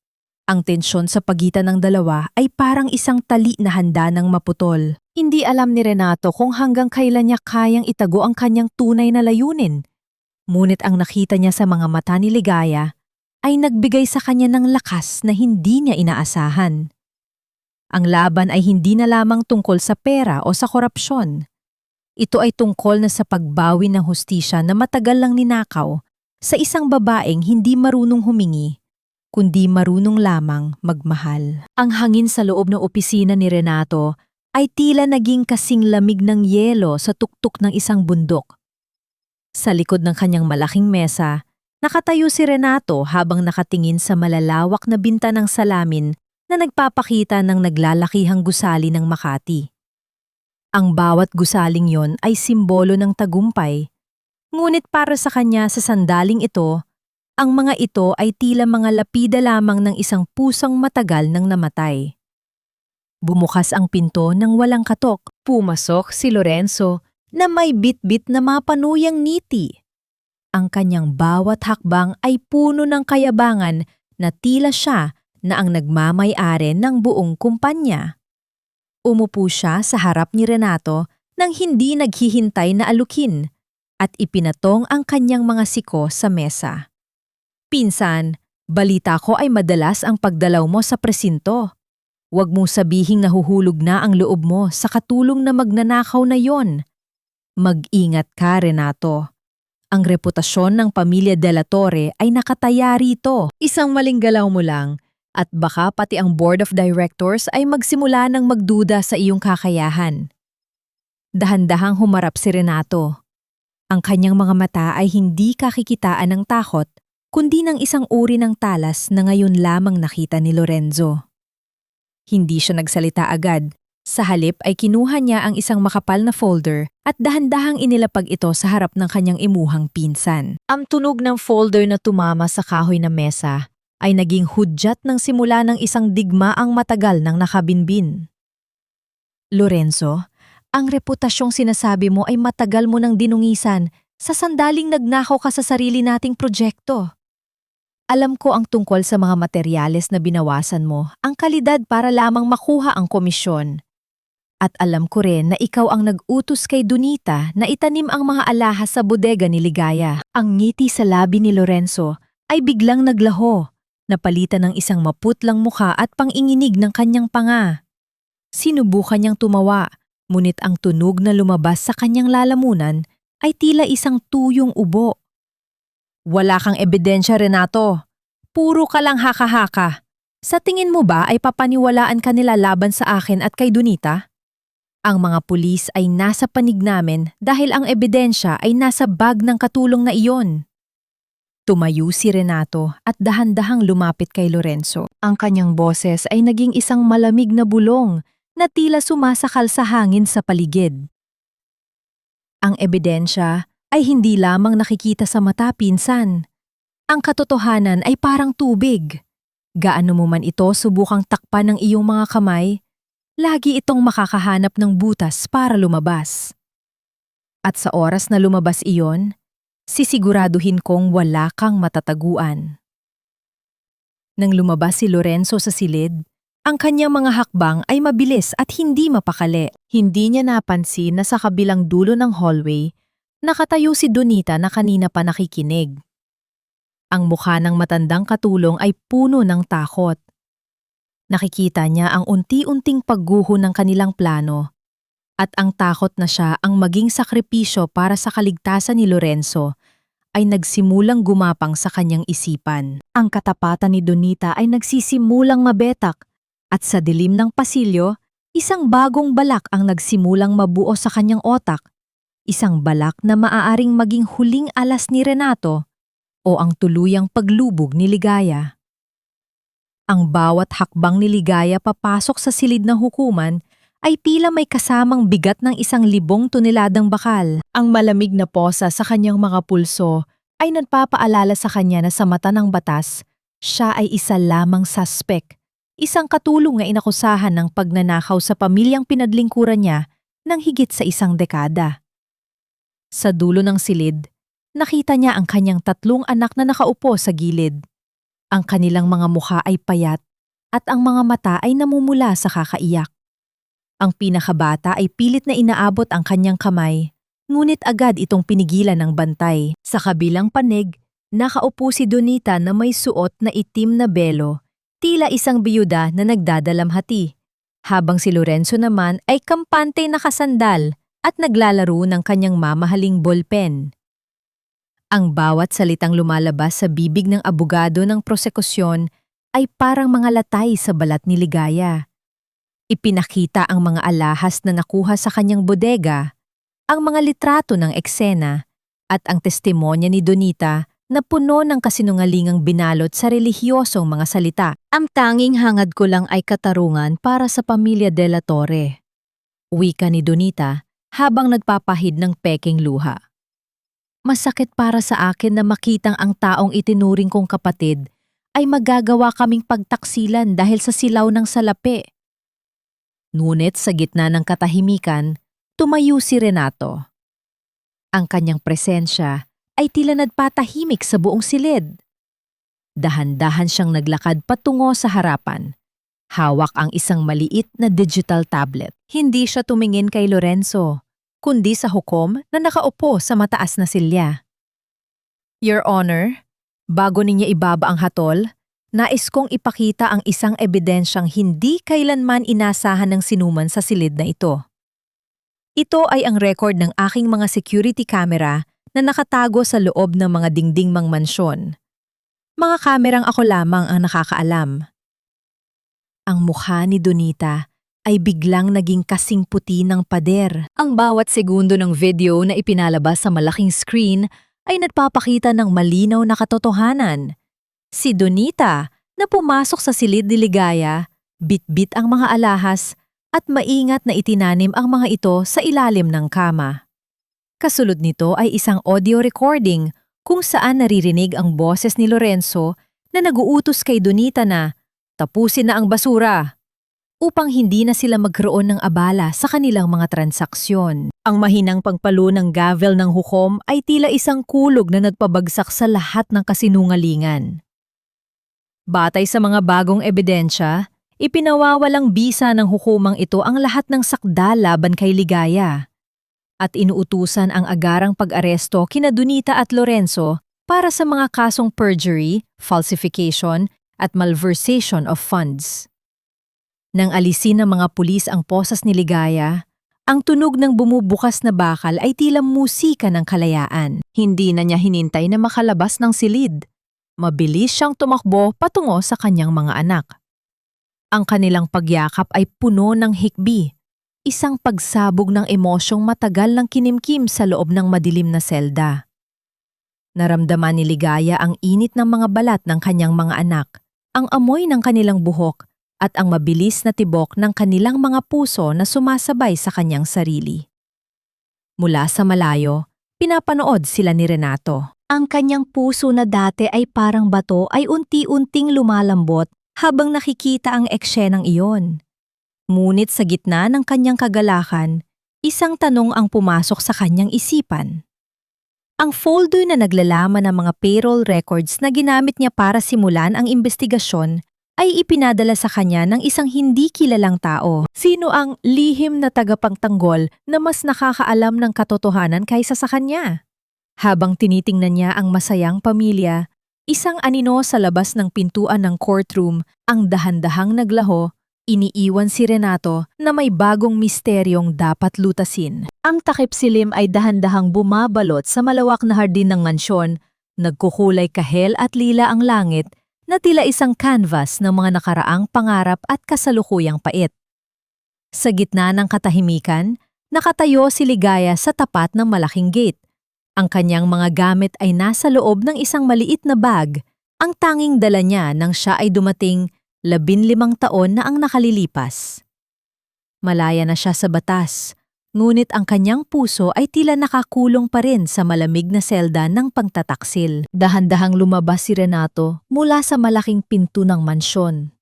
Ang tensyon sa pagitan ng dalawa ay parang isang tali na handa ng maputol. Hindi alam ni Renato kung hanggang kailan niya kayang itago ang kanyang tunay na layunin. Ngunit ang nakita niya sa mga mata ni Ligaya ay nagbigay sa kanya ng lakas na hindi niya inaasahan. Ang laban ay hindi na lamang tungkol sa pera o sa korupsyon. Ito ay tungkol na sa pagbawi ng hustisya na matagal lang ninakaw sa isang babaeng hindi marunong humingi kundi marunong lamang magmahal. Ang hangin sa loob ng opisina ni Renato ay tila naging kasing lamig ng yelo sa tuktok ng isang bundok. Sa likod ng kanyang malaking mesa, nakatayo si Renato habang nakatingin sa malalawak na binta ng salamin na nagpapakita ng naglalakihang gusali ng Makati. Ang bawat gusaling yon ay simbolo ng tagumpay, ngunit para sa kanya sa sandaling ito, ang mga ito ay tila mga lapida lamang ng isang pusang matagal nang namatay. Bumukas ang pinto nang walang katok. Pumasok si Lorenzo na may bit-bit na mapanuyang ngiti. Ang kanyang bawat hakbang ay puno ng kayabangan na tila siya na ang nagmamay-ari ng buong kumpanya. Umupo siya sa harap ni Renato nang hindi naghihintay na alukin at ipinatong ang kanyang mga siko sa mesa. Pinsan, balita ko ay madalas ang pagdalaw mo sa presinto. Huwag mong sabihing nahuhulog na ang loob mo sa katulong na magnanakaw na yon. Mag-ingat ka, Renato. Ang reputasyon ng pamilya De La Torre ay nakataya rito. Isang maling galaw mo lang at baka pati ang board of directors ay magsimula ng magduda sa iyong kakayahan. Dahan-dahang humarap si Renato. Ang kanyang mga mata ay hindi kakikitaan ng takot, kundi ng isang uri ng talas na ngayon lamang nakita ni Lorenzo. Hindi siya nagsalita agad. Sa halip ay kinuha niya ang isang makapal na folder at dahan-dahang inilapag ito sa harap ng kanyang imuhang pinsan. Ang tunog ng folder na tumama sa kahoy na mesa ay naging hudyat ng simula ng isang digmaang matagal ng nakabinbin. Lorenzo, ang reputasyong sinasabi mo ay matagal mo nang dinungisan sa sandaling nagnakaw ka sa sarili nating proyekto. Alam ko ang tungkol sa mga materyales na binawasan mo, ang kalidad para lamang makuha ang komisyon. At alam ko rin na ikaw ang nag-utos kay Donita na itanim ang mga alahas sa bodega ni Ligaya. Ang ngiti sa labi ni Lorenzo ay biglang naglaho, napalitan ng isang maputlang mukha at panginginig ng kanyang panga. Sinubukan niyang tumawa, ngunit ang tunog na lumabas sa kanyang lalamunan ay tila isang tuyong ubo. Wala kang ebidensya, Renato. Puro ka lang haka-haka. Sa tingin mo ba ay papaniwalaan ka nila laban sa akin at kay Donita? Ang mga pulis ay nasa panig namin dahil ang ebidensya ay nasa bag ng katulong na iyon. Tumayo si Renato at dahan-dahang lumapit kay Lorenzo. Ang kanyang boses ay naging isang malamig na bulong na tila sumasakal sa hangin sa paligid. Ang ebidensya ay hindi lamang nakikita sa mata, pinsan. Ang katotohanan ay parang tubig. Gaano mo man ito subukang takpan ng iyong mga kamay, lagi itong makakahanap ng butas para lumabas. At sa oras na lumabas iyon, sisiguraduhin kong wala kang matataguan. Nang lumabas si Lorenzo sa silid, ang kanyang mga hakbang ay mabilis at hindi mapakali. Hindi niya napansin na sa kabilang dulo ng hallway, nakatayo si Donita na kanina pa nakikinig. Ang mukha ng matandang katulong ay puno ng takot. Nakikita niya ang unti-unting pagguho ng kanilang plano at ang takot na siya ang maging sakripisyo para sa kaligtasan ni Lorenzo ay nagsimulang gumapang sa kanyang isipan. Ang katapatan ni Donita ay nagsisimulang mabetak at sa dilim ng pasilyo, isang bagong balak ang nagsimulang mabuo sa kanyang otak. Isang balak na maaaring maging huling alas ni Renato o ang tuluyang paglubog ni Ligaya. Ang bawat hakbang ni Ligaya papasok sa silid ng hukuman ay tila may kasamang bigat ng 1,000 toneladang bakal. Ang malamig na posa sa kanyang mga pulso ay nagpapaalala sa kanya na sa mata ng batas, siya ay isa lamang suspect, isang katulong na inakusahan ng pagnanakaw sa pamilyang pinadlingkuran niya ng higit sa 1 dekada. Sa dulo ng silid, nakita niya ang kanyang 3 anak na nakaupo sa gilid. Ang kanilang mga mukha ay payat at ang mga mata ay namumula sa kakaiyak. Ang pinakabata ay pilit na inaabot ang kanyang kamay, ngunit agad itong pinigilan ng bantay. Sa kabilang panig, nakaupo si Donita na may suot na itim na belo, tila isang biyuda na nagdadalamhati, habang si Lorenzo naman ay kampante nakasandal at naglalaro ng kanyang mamahaling ballpen. Ang bawat salitang lumalabas sa bibig ng abogado ng prosekusyon ay parang mga latay sa balat ni Ligaya. Ipinakita ang mga alahas na nakuha sa kanyang bodega, ang mga litrato ng eksena, at ang testimonya ni Donita na puno ng kasinungalingang binalot sa relihiyosong mga salita. Ang tanging hangad ko lang ay katarungan para sa pamilya de la Torre. Wika ni Donita habang nagpapahid ng peking luha. Masakit para sa akin na makitang ang taong itinuring kong kapatid ay magagawa kaming pagtaksilan dahil sa silaw ng salapi. Ngunit sa gitna ng katahimikan, tumayo si Renato. Ang kanyang presensya ay tila nagpatahimik sa buong silid. Dahan-dahan siyang naglakad patungo sa harapan. Hawak ang isang maliit na digital tablet. Hindi siya tumingin kay Lorenzo, kundi sa hukom na nakaupo sa mataas na silya. Your Honor, bago ninyo ibaba ang hatol, nais kong ipakita ang isang ebidensyang hindi kailanman inasahan ng sinuman sa silid na ito. Ito ay ang record ng aking mga security camera na nakatago sa loob ng mga dingding-mang mansyon. Mga kamerang ako lamang ang nakakaalam. Ang mukha ni Donita ay biglang naging kasing puti ng pader. Ang bawat segundo ng video na ipinalabas sa malaking screen ay nagpapakita ng malinaw na katotohanan. Si Donita na pumasok sa silid ni Ligaya, bit-bit ang mga alahas at maingat na itinanim ang mga ito sa ilalim ng kama. Kasulod nito ay isang audio recording kung saan naririnig ang boses ni Lorenzo na naguutos kay Donita na tapusin na ang basura upang hindi na sila magkaroon ng abala sa kanilang mga transaksyon. Ang mahinang pagpalo ng gavel ng hukom ay tila isang kulog na nagpabagsak sa lahat ng kasinungalingan. Batay sa mga bagong ebidensya, ipinawawalang bisa ng hukumang ito ang lahat ng sakdal laban kay Ligaya at inuutusan ang agarang pag-aresto kina Donita at Lorenzo para sa mga kasong perjury, falsification at malversation of funds. Nang alisin ng mga pulis ang posas ni Ligaya, ang tunog ng bumubukas na bakal ay tila musika ng kalayaan. Hindi na niya hinintay na makalabas ng silid. Mabilis siyang tumakbo patungo sa kanyang mga anak. Ang kanilang pagyakap ay puno ng hikbi, isang pagsabog ng emosyong matagal ng kinimkim sa loob ng madilim na selda. Naramdaman ni Ligaya ang init ng mga balat ng kanyang mga anak, ang amoy ng kanilang buhok, at ang mabilis na tibok ng kanilang mga puso na sumasabay sa kanyang sarili. Mula sa malayo, pinapanood sila ni Renato. Ang kanyang puso na dati ay parang bato ay unti-unting lumalambot habang nakikita ang eksenang iyon. Ngunit sa gitna ng kanyang kagalakan, isang tanong ang pumasok sa kanyang isipan. Ang folder na naglalaman ng mga payroll records na ginamit niya para simulan ang investigasyon ay ipinadala sa kanya ng isang hindi kilalang tao. Sino ang lihim na tagapagtanggol na mas nakakaalam ng katotohanan kaysa sa kanya? Habang tinitingnan niya ang masayang pamilya, isang anino sa labas ng pintuan ng courtroom ang dahan-dahang naglaho, iniiwan si Renato na may bagong misteryong dapat lutasin. Ang takip silim ay dahan-dahang bumabalot sa malawak na hardin ng mansyon, nagkukulay kahel at lila ang langit, na tila isang canvas ng mga nakaraang pangarap at kasalukuyang pait. Sa gitna ng katahimikan, nakatayo si Ligaya sa tapat ng malaking gate. Ang kanyang mga gamit ay nasa loob ng isang maliit na bag, ang tanging dala niya nang siya ay dumating 15 taon na ang nakalilipas. Malaya na siya sa batas, ngunit ang kanyang puso ay tila nakakulong pa rin sa malamig na selda ng pangtataksil. Dahan-dahang lumabas si Renato mula sa malaking pinto ng mansyon.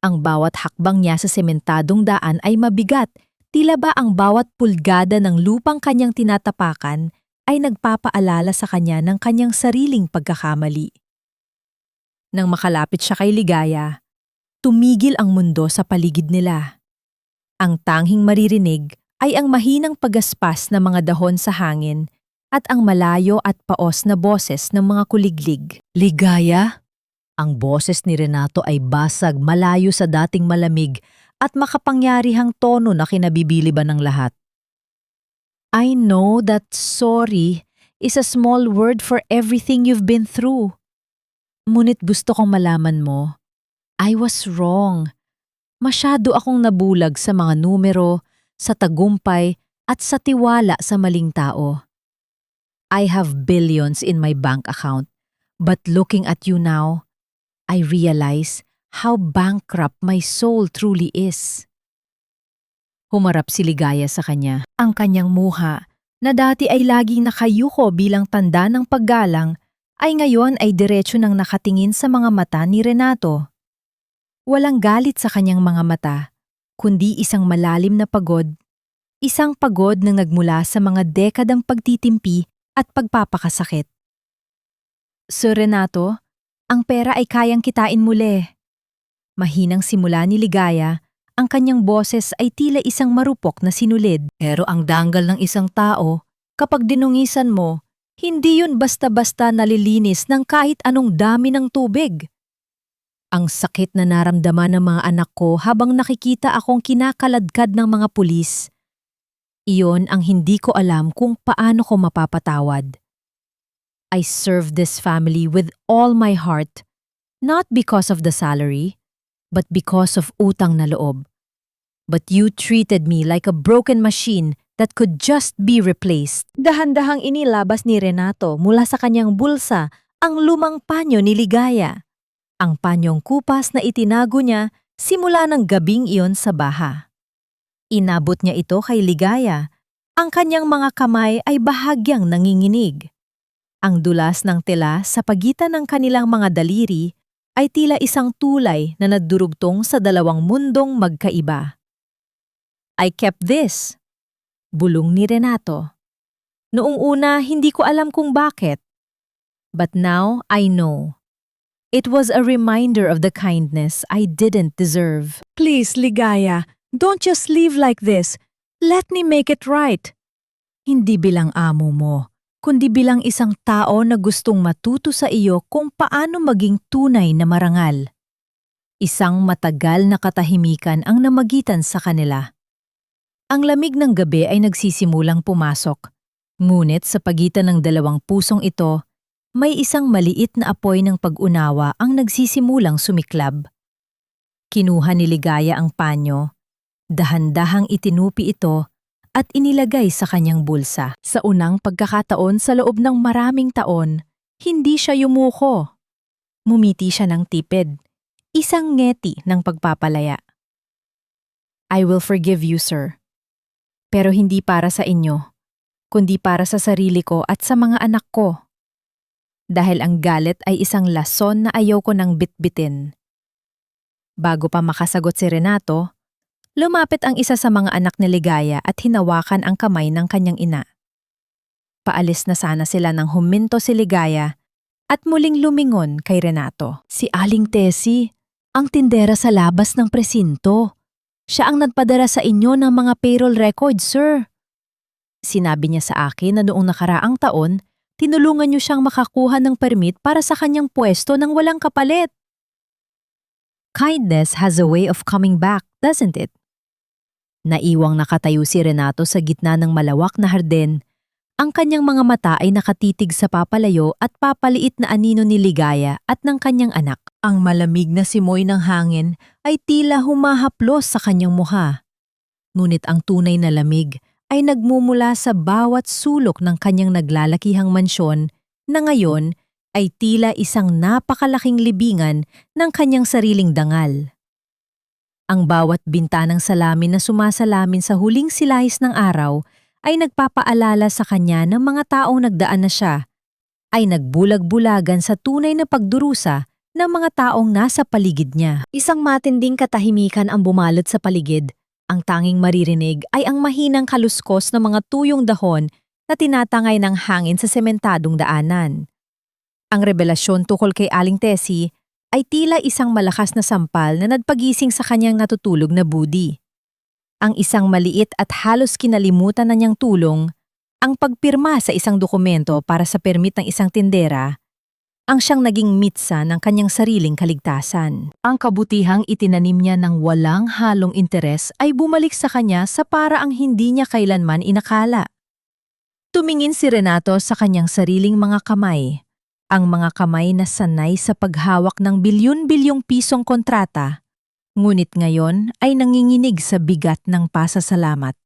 Ang bawat hakbang niya sa sementadong daan ay mabigat, tila ba ang bawat pulgada ng lupang kanyang tinatapakan ay nagpapaalala sa kanya ng kanyang sariling pagkakamali. Nang makalapit siya kay Ligaya, tumigil ang mundo sa paligid nila. Ang tanging maririnig ay ang mahinang pagaspas ng mga dahon sa hangin at ang malayo at paos na boses ng mga kuliglig. Ligaya? Ang boses ni Renato ay basag malayo sa dating malamig at makapangyarihang tono na kinabibiliban ng lahat. I know that sorry is a small word for everything you've been through. Ngunit gusto kong malaman mo I was wrong. Masyado akong nabulag sa mga numero, sa tagumpay, at sa tiwala sa maling tao. I have billions in my bank account, but looking at you now, I realize how bankrupt my soul truly is. Humarap si Ligaya sa kanya. Ang kanyang muha, na dati ay laging nakayuko bilang tanda ng paggalang, ay ngayon ay diretso nang nakatingin sa mga mata ni Renato. Walang galit sa kanyang mga mata, kundi isang malalim na pagod. Isang pagod na nagmula sa mga dekadang pagtitimpi at pagpapakasakit. Sir Renato, ang pera ay kayang kitain muli. Mahinang simula ni Ligaya, ang kanyang boses ay tila isang marupok na sinulid. Pero ang danggal ng isang tao, kapag dinungisan mo, hindi yun basta-basta nalilinis ng kahit anong dami ng tubig. Ang sakit na naramdaman ng mga anak ko habang nakikita akong kinakaladkad ng mga pulis. Iyon ang hindi ko alam kung paano ko mapapatawad. I served this family with all my heart, not because of the salary, but because of utang na loob. But you treated me like a broken machine that could just be replaced. Dahan-dahang inilabas ni Renato mula sa kanyang bulsa ang lumang panyo ni Ligaya. Ang panyong kupas na itinago niya simula ng gabing iyon sa baha. Inabot niya ito kay Ligaya. Ang kanyang mga kamay ay bahagyang nanginginig. Ang dulas ng tela sa pagitan ng kanilang mga daliri ay tila isang tulay na nagdurugtong sa dalawang mundong magkaiba. I kept this, bulong ni Renato. Noong una, hindi ko alam kung bakit. But now, I know. It was a reminder of the kindness I didn't deserve. Please, Ligaya, don't just leave like this. Let me make it right. Hindi bilang amo mo, kundi bilang isang tao na gustong matuto sa iyo kung paano maging tunay na marangal. Isang matagal na katahimikan ang namagitan sa kanila. Ang lamig ng gabi ay nagsisimulang pumasok, ngunit sa pagitan ng dalawang pusong ito, may isang maliit na apoy ng pag-unawa ang nagsisimulang sumiklab. Kinuha ni Ligaya ang panyo, dahan-dahang itinupi ito at inilagay sa kanyang bulsa. Sa unang pagkakataon sa loob ng maraming taon, hindi siya yumuko. Mumiti siya ng tipid, isang ngeti ng pagpapalaya. I will forgive you, sir. Pero hindi para sa inyo, kundi para sa sarili ko at sa mga anak ko. Dahil ang galit ay isang lason na ayaw ko nang bitbitin. Bago pa makasagot si Renato, lumapit ang isa sa mga anak ni Ligaya at hinawakan ang kamay ng kanyang ina. Paalis na sana sila nang huminto si Ligaya at muling lumingon kay Renato. Si Aling Tessie, ang tindera sa labas ng presinto. Siya ang nagpadala sa inyo ng mga payroll records, sir. Sinabi niya sa akin na noong nakaraang taon, tinulungan niyo siyang makakuha ng permit para sa kanyang pwesto nang walang kapalit. Kindness has a way of coming back, doesn't it? Naiwang nakatayo si Renato sa gitna ng malawak na hardin. Ang kanyang mga mata ay nakatitig sa papalayo at papaliit na anino ni Ligaya at ng kanyang anak. Ang malamig na simoy ng hangin ay tila humahaplos sa kanyang mukha. Ngunit ang tunay na lamig ay nagmumula sa bawat sulok ng kanyang naglalakihang mansyon na ngayon ay tila isang napakalaking libingan ng kanyang sariling dangal. Ang bawat bintanang salamin na sumasalamin sa huling silahis ng araw ay nagpapaalala sa kanya ng mga taong nagdaan na siya, ay nagbulag-bulagan sa tunay na pagdurusa ng mga taong nasa paligid niya. Isang matinding katahimikan ang bumalot sa paligid. Ang tanging maririnig ay ang mahinang kaluskos ng mga tuyong dahon na tinatangay ng hangin sa sementadong daanan. Ang revelasyon tungkol kay Aling Tessie ay tila isang malakas na sampal na nagpagising sa kanyang natutulog na budi. Ang isang maliit at halos kinalimutan na niyang tulong, ang pagpirma sa isang dokumento para sa permit ng isang tindera, ang siyang naging mitsa ng kanyang sariling kaligtasan. Ang kabutihang itinanim niya ng walang halong interes ay bumalik sa kanya sa paraang hindi niya kailanman inakala. Tumingin si Renato sa kanyang sariling mga kamay. Ang mga kamay na sanay sa paghawak ng bilyon-bilyong pisong kontrata, ngunit ngayon ay nanginginig sa bigat ng pasasalamat.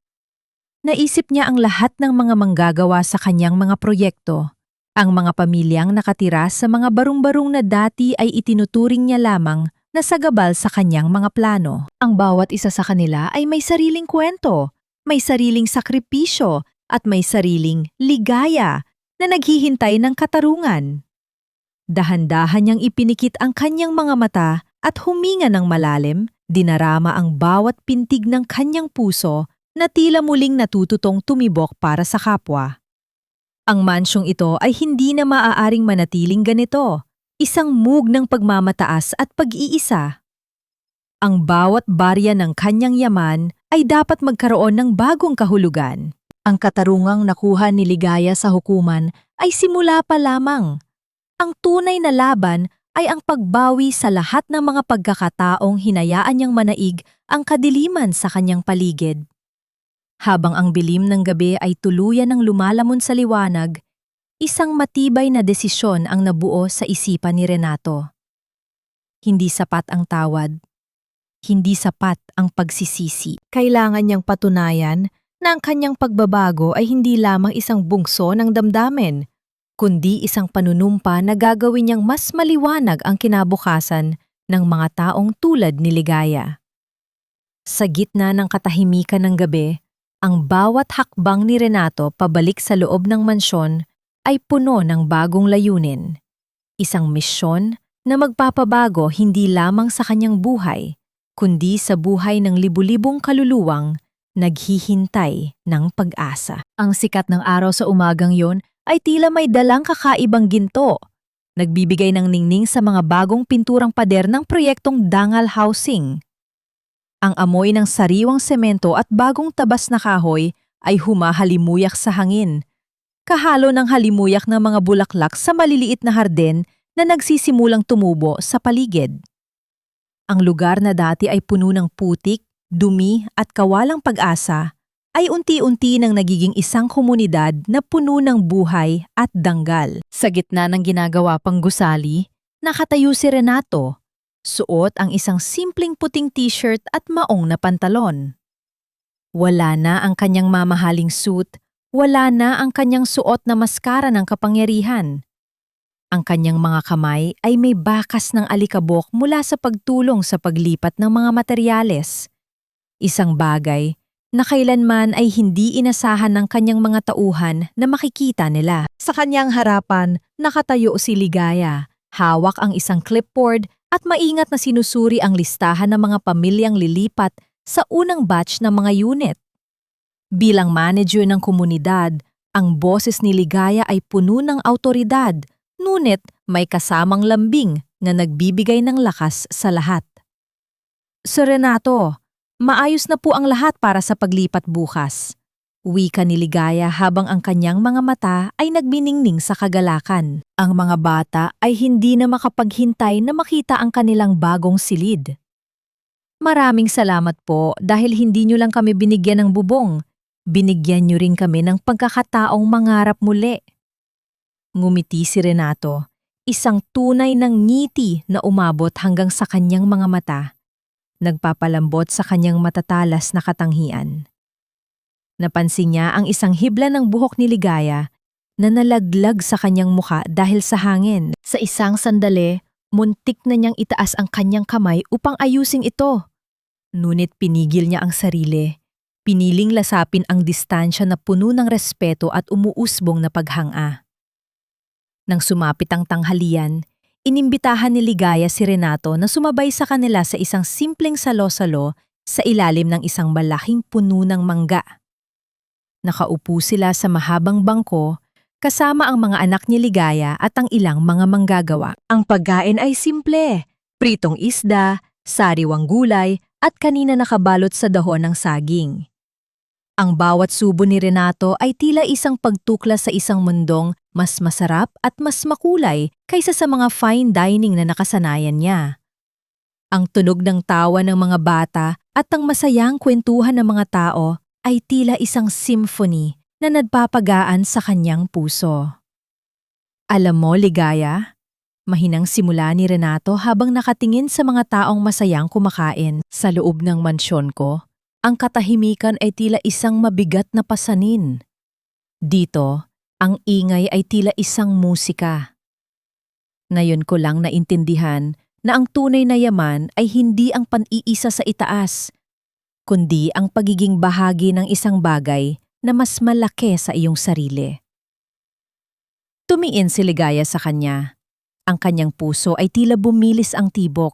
Naisip niya ang lahat ng mga manggagawa sa kanyang mga proyekto, ang mga pamilyang nakatira sa mga barung-barung na dati ay itinuturing niya lamang na sagabal sa kanyang mga plano. Ang bawat isa sa kanila ay may sariling kwento, may sariling sakripisyo, at may sariling ligaya na naghihintay ng katarungan. Dahan-dahan niyang ipinikit ang kanyang mga mata at huminga ng malalim, dinarama ang bawat pintig ng kanyang puso na tila muling natututong tumibok para sa kapwa. Ang mansyong ito ay hindi na maaaring manatiling ganito, isang mug ng pagmamataas at pag-iisa. Ang bawat barya ng kanyang yaman ay dapat magkaroon ng bagong kahulugan. Ang katarungang nakuha ni Ligaya sa hukuman ay simula pa lamang. Ang tunay na laban ay ang pagbawi sa lahat ng mga pagkakataong hinayaan niyang manaig ang kadiliman sa kanyang paligid. Habang ang bilim ng gabi ay tuluyan ng lumalamon sa liwanag, isang matibay na desisyon ang nabuo sa isipan ni Renato. Hindi sapat ang tawad. Hindi sapat ang pagsisisi. Kailangan niyang patunayan na ang kanyang pagbabago ay hindi lamang isang bungso ng damdamin, kundi isang panunumpa na gagawin niyang mas maliwanag ang kinabukasan ng mga taong tulad ni Ligaya. Sa gitna ng katahimikan ng gabi, ang bawat hakbang ni Renato pabalik sa loob ng mansyon ay puno ng bagong layunin. Isang misyon na magpapabago hindi lamang sa kanyang buhay, kundi sa buhay ng libu-libong kaluluwang naghihintay ng pag-asa. Ang sikat ng araw sa umagang yon ay tila may dalang kakaibang ginto, nagbibigay ng ningning sa mga bagong pinturang pader ng proyektong Dangal Housing. Ang amoy ng sariwang semento at bagong tabas na kahoy ay humahalimuyak sa hangin, kahalo ng halimuyak ng mga bulaklak sa maliliit na harden na nagsisimulang tumubo sa paligid. Ang lugar na dati ay puno ng putik, dumi at kawalang pag-asa ay unti-unti nang nagiging isang komunidad na puno ng buhay at danggal. Sa gitna ng ginagawa pang gusali, nakatayo si Renato, suot ang isang simpleng puting t-shirt at maong na pantalon. Wala na ang kanyang mamahaling suit, wala na ang kanyang suot na maskara ng kapangyarihan. Ang kanyang mga kamay ay may bakas ng alikabok mula sa pagtulong sa paglipat ng mga materyales. Isang bagay na kailanman ay hindi inasahan ng kanyang mga tauhan na makikita nila. Sa kanyang harapan, nakatayo si Ligaya, hawak ang isang clipboard at maingat na sinusuri ang listahan ng mga pamilyang lilipat sa unang batch ng mga unit. Bilang manager ng komunidad, ang boses ni Ligaya ay puno ng awtoridad, ngunit may kasamang lambing na nagbibigay ng lakas sa lahat. Sir Renato, maayos na po ang lahat para sa paglipat bukas. Wika ni Ligaya habang ang kanyang mga mata ay nagbiningning sa kagalakan. Ang mga bata ay hindi na makapaghintay na makita ang kanilang bagong silid. Maraming salamat po dahil hindi nyo lang kami binigyan ng bubong. Binigyan nyo rin kami ng pagkakataong mangarap muli. Ngumiti si Renato, isang tunay ng ngiti na umabot hanggang sa kanyang mga mata. Nagpapalambot sa kanyang matatalas na katanghian. Napansin niya ang isang hibla ng buhok ni Ligaya na nalaglag sa kanyang muka dahil sa hangin. Sa isang sandali, muntik na niyang itaas ang kanyang kamay upang ayusin ito. Ngunit pinigil niya ang sarili. Piniling lasapin ang distansya na puno ng respeto at umuusbong na paghanga. Nang sumapit ang tanghalian, inimbitahan ni Ligaya si Renato na sumabay sa kanila sa isang simpleng salo-salo sa ilalim ng isang malaking puno ng mangga. Nakaupo sila sa mahabang bangko kasama ang mga anak ni Ligaya at ang ilang mga manggagawa. Ang pagkain ay simple, pritong isda, sariwang gulay at kanina nakabalot sa dahon ng saging. Ang bawat subo ni Renato ay tila isang pagtuklas sa isang mundong mas masarap at mas makulay kaysa sa mga fine dining na nakasanayan niya. Ang tunog ng tawa ng mga bata at ang masayang kwentuhan ng mga tao ay tila isang symphony na nagpapagaan sa kanyang puso. Alam mo, Ligaya, mahinang simula ni Renato habang nakatingin sa mga taong masayang kumakain sa loob ng mansyon ko. Ang katahimikan ay tila isang mabigat na pasanin. Dito, ang ingay ay tila isang musika. Ngayon ko lang naintindihan na ang tunay na yaman ay hindi ang pan-iisa sa itaas, kundi ang pagiging bahagi ng isang bagay na mas malaki sa iyong sarili. Tumiin si Ligaya sa kanya. Ang kanyang puso ay tila bumilis ang tibok.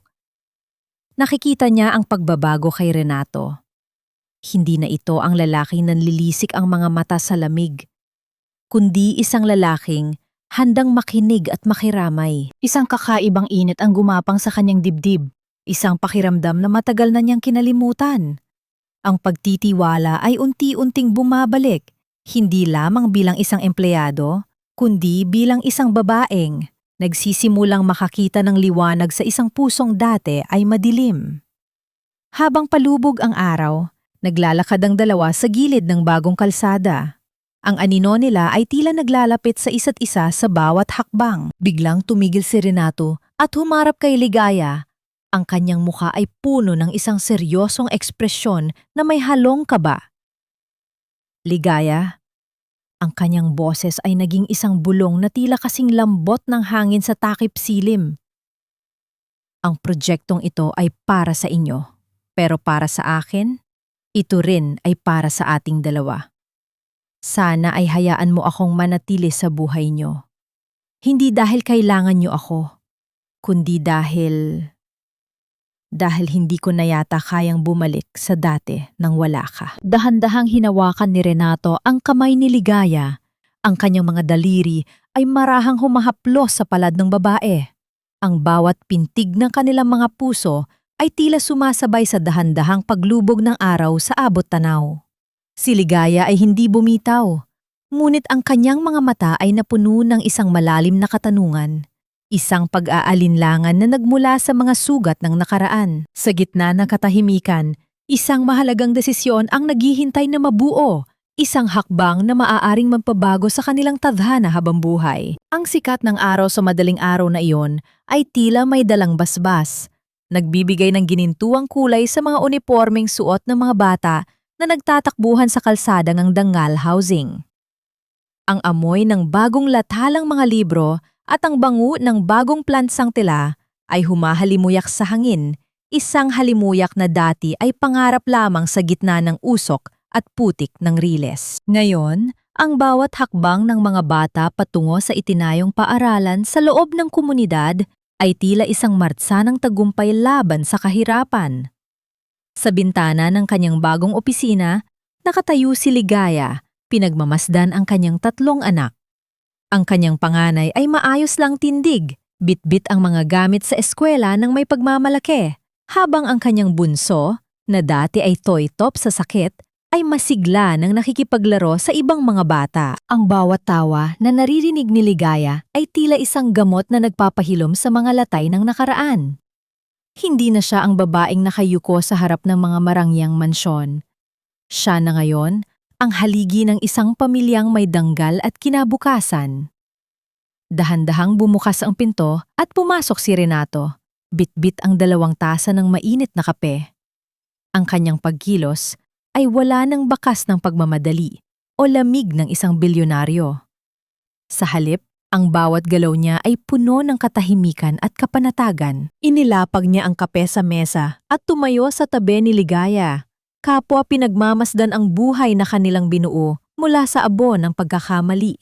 Nakikita niya ang pagbabago kay Renato. Hindi na ito ang lalaking nanlilisik ang mga mata sa lamig, kundi isang lalaking handang makinig at makiramay. Isang kakaibang init ang gumapang sa kanyang dibdib. Isang pakiramdam na matagal na niyang kinalimutan. Ang pagtitiwala ay unti-unting bumabalik, hindi lamang bilang isang empleyado, kundi bilang isang babaeng nagsisimulang makakita ng liwanag sa isang pusong dati ay madilim. Habang palubog ang araw, naglalakad ang dalawa sa gilid ng bagong kalsada. Ang anino nila ay tila naglalapit sa isa't isa sa bawat hakbang. Biglang tumigil si Renato at humarap kay Ligaya. Ang kanyang mukha ay puno ng isang seryosong ekspresyon na may halong kaba. Ligaya, ang kanyang boses ay naging isang bulong na tila kasing lambot ng hangin sa takip silim. Ang proyektong ito ay para sa inyo, pero para sa akin, ito rin ay para sa ating dalawa. Sana ay hayaan mo akong manatili sa buhay nyo. Hindi dahil kailangan nyo ako, kundi dahil hindi ko na yata kayang bumalik sa dati nang wala ka. Dahan-dahang hinawakan ni Renato ang kamay ni Ligaya. Ang kanyang mga daliri ay marahang humahaplos sa palad ng babae. Ang bawat pintig ng kanilang mga puso ay tila sumasabay sa dahan-dahang paglubog ng araw sa abot tanaw. Si Ligaya ay hindi bumitaw, ngunit ang kanyang mga mata ay napuno ng isang malalim na katanungan. Isang pag-aalinlangan na nagmula sa mga sugat ng nakaraan. Sa gitna ng katahimikan, isang mahalagang desisyon ang naghihintay na mabuo. Isang hakbang na maaaring magpabago sa kanilang tadhana habang buhay. Ang sikat ng araw sa madaling araw na iyon ay tila may dalang basbas. Nagbibigay ng ginintuang kulay sa mga unipormeng suot ng mga bata na nagtatakbuhan sa kalsada ng Dangal Housing. Ang amoy ng bagong lathalang mga libro at ang bango ng bagong plansang tela ay humahalimuyak sa hangin, isang halimuyak na dati ay pangarap lamang sa gitna ng usok at putik ng riles. Ngayon, ang bawat hakbang ng mga bata patungo sa itinayong paaralan sa loob ng komunidad ay tila isang martsa ng tagumpay laban sa kahirapan. Sa bintana ng kanyang bagong opisina, nakatayo si Ligaya, pinagmamasdan ang kanyang 3 anak. Ang kanyang panganay ay maayos lang tindig, bitbit ang mga gamit sa eskwela ng may pagmamalaki, habang ang kanyang bunso, na dati ay toy top sa sakit, ay masigla nang nakikipaglaro sa ibang mga bata. Ang bawat tawa na naririnig ni Ligaya ay tila isang gamot na nagpapahilom sa mga latay ng nakaraan. Hindi na siya ang babaeng nakayuko sa harap ng mga marangyang mansyon. Siya na ngayon ang haligi ng isang pamilyang may danggal at kinabukasan. Dahan-dahang bumukas ang pinto at pumasok si Renato. Bitbit ang 2 tasa ng mainit na kape. Ang kanyang pagkilos ay wala ng bakas ng pagmamadali o lamig ng isang bilyonaryo. Sa halip, ang bawat galaw niya ay puno ng katahimikan at kapanatagan. Inilapag niya ang kape sa mesa at tumayo sa tabi ni Ligaya. Kapwa pinagmamasdan ang buhay na kanilang binuo mula sa abo ng pagkakamali.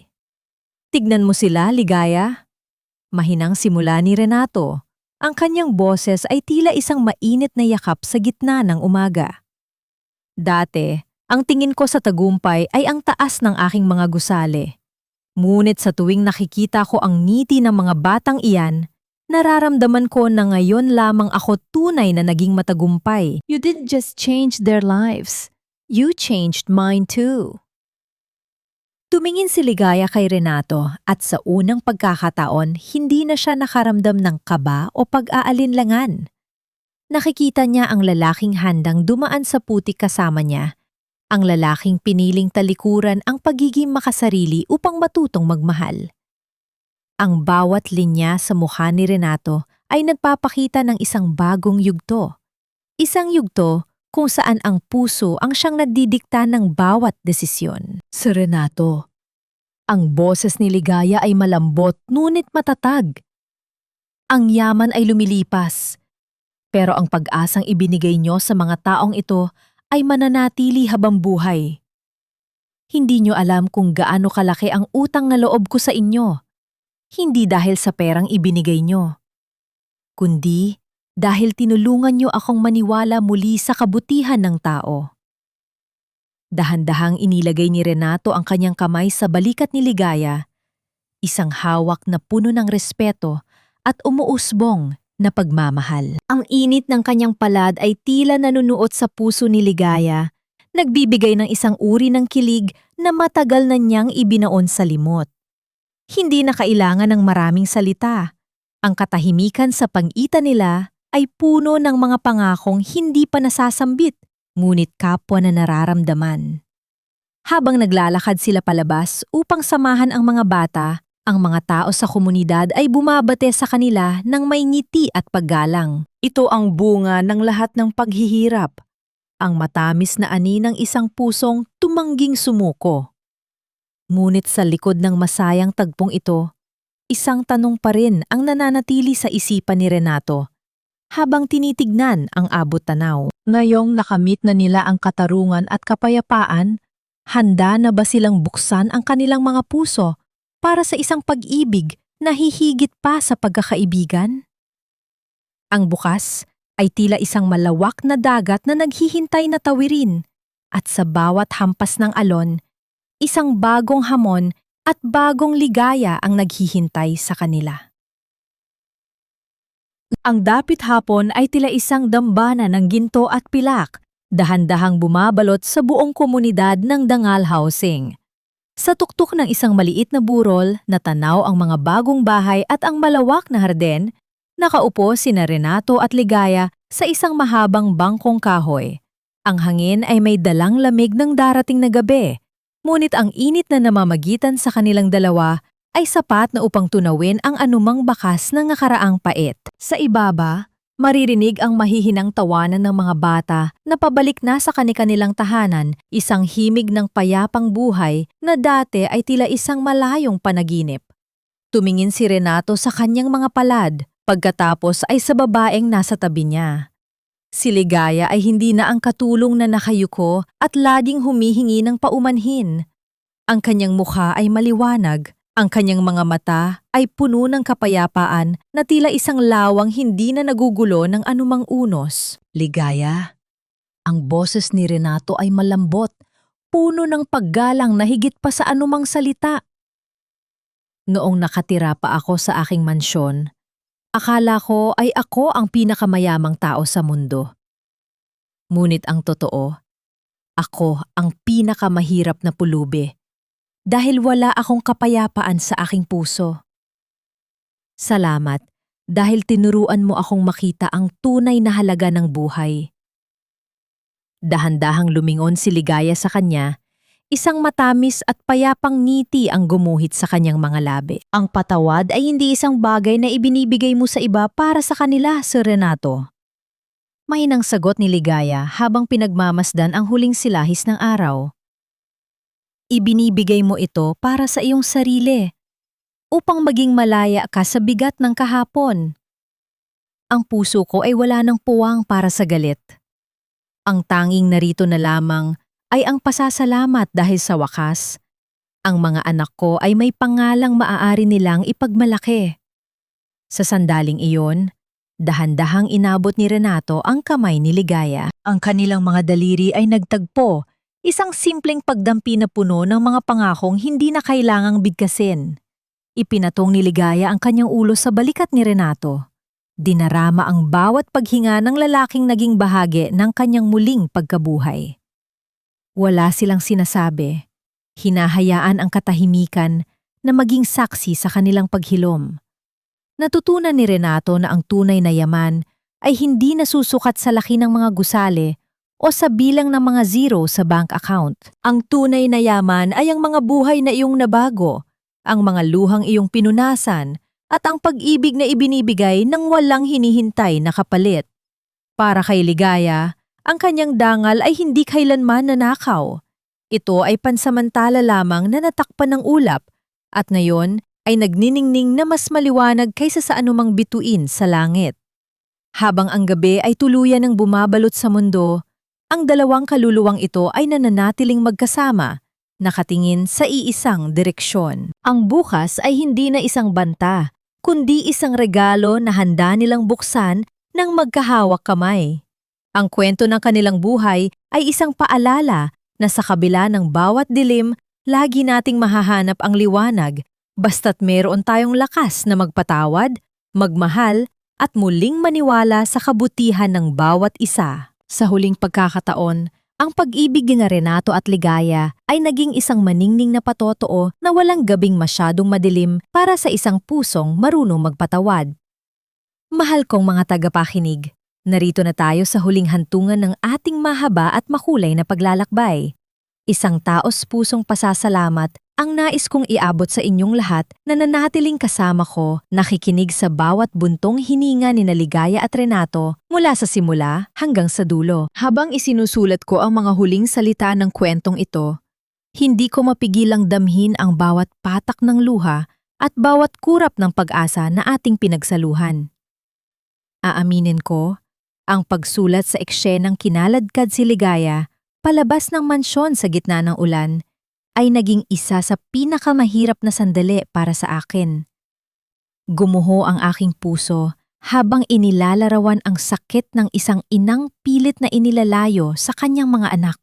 Tignan mo sila, Ligaya. Mahinang simula ni Renato. Ang kanyang boses ay tila isang mainit na yakap sa gitna ng umaga. Dati, ang tingin ko sa tagumpay ay ang taas ng aking mga gusali. Ngunit sa tuwing nakikita ko ang ngiti ng mga batang iyan, nararamdaman ko na ngayon lamang ako tunay na naging matagumpay. You didn't just change their lives. You changed mine too. Tumingin si Ligaya kay Renato at sa unang pagkakataon hindi na siya nakaramdam ng kaba o pag-aalinlangan. Nakikita niya ang lalaking handang dumaan sa putik kasama niya. Ang lalaking piniling talikuran ang pagiging makasarili upang matutong magmahal. Ang bawat linya sa mukha ni Renato ay nagpapakita ng isang bagong yugto. Isang yugto kung saan ang puso ang siyang nagdidikta ng bawat desisyon. Si Renato. Ang boses ni Ligaya ay malambot ngunit matatag. Ang yaman ay lumilipas. Pero ang pag-asang ibinigay niyo sa mga taong ito ay mananatili habang buhay. Hindi niyo alam kung gaano kalaki ang utang na loob ko sa inyo. Hindi dahil sa perang ibinigay niyo, kundi dahil tinulungan niyo akong maniwala muli sa kabutihan ng tao. Dahan-dahang inilagay ni Renato ang kanyang kamay sa balikat ni Ligaya, isang hawak na puno ng respeto at umuusbong na pagmamahal. Ang init ng kanyang palad ay tila nanunuot sa puso ni Ligaya, nagbibigay ng isang uri ng kilig na matagal na niyang ibinaon sa limot. Hindi na kailangan ng maraming salita. Ang katahimikan sa pagitan nila ay puno ng mga pangakong hindi pa nasasambit, ngunit kapwa na nararamdaman. Habang naglalakad sila palabas upang samahan ang mga bata, ang mga tao sa komunidad ay bumabate sa kanila ng may ngiti at paggalang. Ito ang bunga ng lahat ng paghihirap, ang matamis na ani ng isang pusong tumangging sumuko. Ngunit sa likod ng masayang tagpong ito, isang tanong pa rin ang nananatili sa isipan ni Renato habang tinitignan ang abot tanaw. Ngayong nakamit na nila ang katarungan at kapayapaan, handa na ba silang buksan ang kanilang mga puso para sa isang pag-ibig na hihigit pa sa pagkakaibigan? Ang bukas ay tila isang malawak na dagat na naghihintay na tawirin, at sa bawat hampas ng alon, isang bagong hamon at bagong ligaya ang naghihintay sa kanila. Ang dapit hapon ay tila isang dambana ng ginto at pilak, dahan-dahang bumabalot sa buong komunidad ng Dangal Housing. Sa tuktok ng isang maliit na burol, natanaw ang mga bagong bahay at ang malawak na harden, nakaupo sina Renato at Ligaya sa isang mahabang bangkong kahoy. Ang hangin ay may dalang lamig ng darating na gabi, ngunit ang init na namamagitan sa kanilang dalawa ay sapat na upang tunawin ang anumang bakas ng nakaraang pait. Sa ibaba, maririnig ang mahihinang tawanan ng mga bata na pabalik na sa kani-kanilang tahanan, isang himig ng payapang buhay na dati ay tila isang malayong panaginip. Tumingin si Renato sa kanyang mga palad, pagkatapos ay sa babaeng nasa tabi niya. Si Ligaya ay hindi na ang katulong na nakayuko at laging humihingi ng paumanhin. Ang kanyang mukha ay maliwanag, ang kanyang mga mata ay puno ng kapayapaan na tila isang lawang hindi na nagugulo ng anumang unos. Ligaya. Ang boses ni Renato ay malambot, puno ng paggalang na higit pa sa anumang salita. Noong nakatira pa ako sa aking mansyon, akala ko ay ako ang pinakamayamang tao sa mundo. Ngunit ang totoo, ako ang pinakamahirap na pulubi dahil wala akong kapayapaan sa aking puso. Salamat dahil tinuruan mo akong makita ang tunay na halaga ng buhay. Dahan-dahang lumingon si Ligaya sa kanya, isang matamis at payapang ngiti ang gumuhit sa kanyang mga labi. Ang patawad ay hindi isang bagay na ibinibigay mo sa iba para sa kanila, Sir Renato. Mahinang sagot ni Ligaya habang pinagmamasdan ang huling silahis ng araw. Ibinibigay mo ito para sa iyong sarili, upang maging malaya ka sa bigat ng kahapon. Ang puso ko ay wala ng puwang para sa galit. Ang tanging narito na lamang ay ang pasasalamat dahil sa wakas, ang mga anak ko ay may pangalang maaari nilang ipagmalaki. Sa sandaling iyon, dahan-dahang inabot ni Renato ang kamay ni Ligaya. Ang kanilang mga daliri ay nagtagpo, isang simpleng pagdampi na puno ng mga pangakong hindi na kailangang bigkasin. Ipinatong ni Ligaya ang kanyang ulo sa balikat ni Renato. Dinarama ang bawat paghinga ng lalaking naging bahagi ng kanyang muling pagkabuhay. Wala silang sinasabi. Hinahayaan ang katahimikan na maging saksi sa kanilang paghilom. Natutunan ni Renato na ang tunay na yaman ay hindi nasusukat sa laki ng mga gusali o sa bilang ng mga zero sa bank account. Ang tunay na yaman ay ang mga buhay na iyong nabago, ang mga luhang iyong pinunasan, at ang pag-ibig na ibinibigay ng walang hinihintay na kapalit. Para kay Ligaya, ang kanyang dangal ay hindi kailanman nanakaw. Ito ay pansamantala lamang na natakpan ng ulap at ngayon ay nagniningning na mas maliwanag kaysa sa anumang bituin sa langit. Habang ang gabi ay tuluyan ng bumabalot sa mundo, ang dalawang kaluluwang ito ay nananatiling magkasama, nakatingin sa iisang direksyon. Ang bukas ay hindi na isang banta, kundi isang regalo na handa nilang buksan ng magkahawak kamay. Ang kwento ng kanilang buhay ay isang paalala na sa kabila ng bawat dilim, lagi nating mahahanap ang liwanag basta't meron tayong lakas na magpatawad, magmahal, at muling maniwala sa kabutihan ng bawat isa. Sa huling pagkakataon, ang pag-ibig ni Renato at Ligaya ay naging isang maningning na patotoo na walang gabing masyadong madilim para sa isang pusong marunong magpatawad. Mahal kong mga tagapakinig, narito na tayo sa huling hantungan ng ating mahaba at makulay na paglalakbay. Isang taos-pusong pasasalamat ang nais kong iabot sa inyong lahat na nanatiling kasama ko, nakikinig sa bawat buntong hininga ni Ligaya at Renato mula sa simula hanggang sa dulo. Habang isinusulat ko ang mga huling salita ng kwentong ito, hindi ko mapigilang damhin ang bawat patak ng luha at bawat kurap ng pag-asa na ating pinagsaluhan. Aaminin ko, ang pagsulat sa eksenang kinaladkad si Ligaya palabas ng mansyon sa gitna ng ulan ay naging isa sa pinakamahirap na sandali para sa akin. Gumuho ang aking puso habang inilalarawan ang sakit ng isang inang pilit na inilalayo sa kanyang mga anak.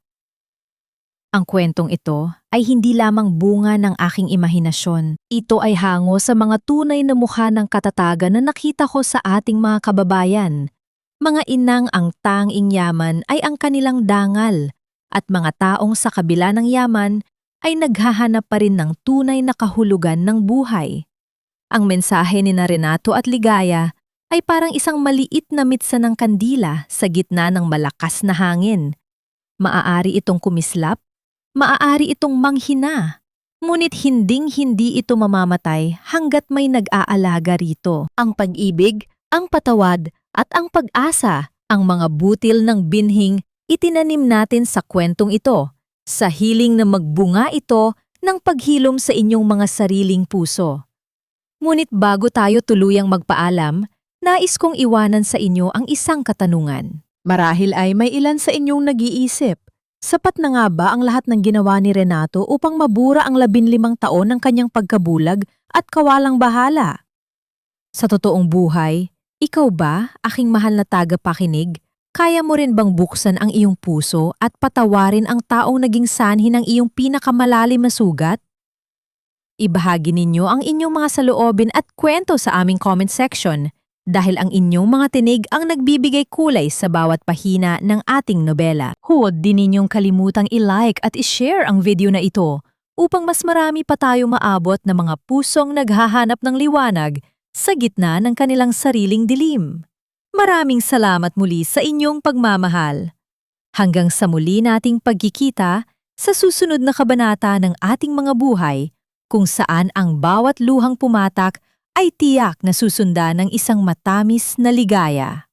Ang kwentong ito ay hindi lamang bunga ng aking imahinasyon. Ito ay hango sa mga tunay na mukha ng katatagan na nakita ko sa ating mga kababayan. Mga inang ang tanging yaman ay ang kanilang dangal, at mga taong sa kabila ng yaman ay naghahanap pa rin ng tunay na kahulugan ng buhay. Ang mensahe ni Renato at Ligaya ay parang isang maliit na mitsa ng kandila sa gitna ng malakas na hangin. Maaari itong kumislap, maaari itong manghina, ngunit hinding-hindi ito mamamatay hanggat may nag-aalaga rito. Ang pag-ibig, ang patawad, at ang pag-asa, ang mga butil ng binhing itinanim natin sa kwentong ito, sa hiling na magbunga ito ng paghilom sa inyong mga sariling puso. Ngunit bago tayo tuluyang magpaalam, nais kong iwanan sa inyo ang isang katanungan. Marahil ay may ilan sa inyong nag-iisip, sapat na nga ba ang lahat ng ginawa ni Renato upang mabura ang 15 taon ng kanyang pagkabulag at kawalang bahala? Sa totoong buhay, ikaw ba, aking mahal na tagapakinig, kaya mo rin bang buksan ang iyong puso at patawarin ang taong naging sanhi ng iyong pinakamalalim na sugat? Ibahagi ninyo ang inyong mga saloobin at kwento sa aming comment section dahil ang inyong mga tinig ang nagbibigay kulay sa bawat pahina ng ating nobela. Huwag din ninyong kalimutang i-like at i-share ang video na ito upang mas marami pa tayo maabot ng mga pusong naghahanap ng liwanag sa gitna ng kanilang sariling dilim. Maraming salamat muli sa inyong pagmamahal. Hanggang sa muli nating pagkikita sa susunod na kabanata ng ating mga buhay kung saan ang bawat luhang pumatak ay tiyak na susundan ng isang matamis na ligaya.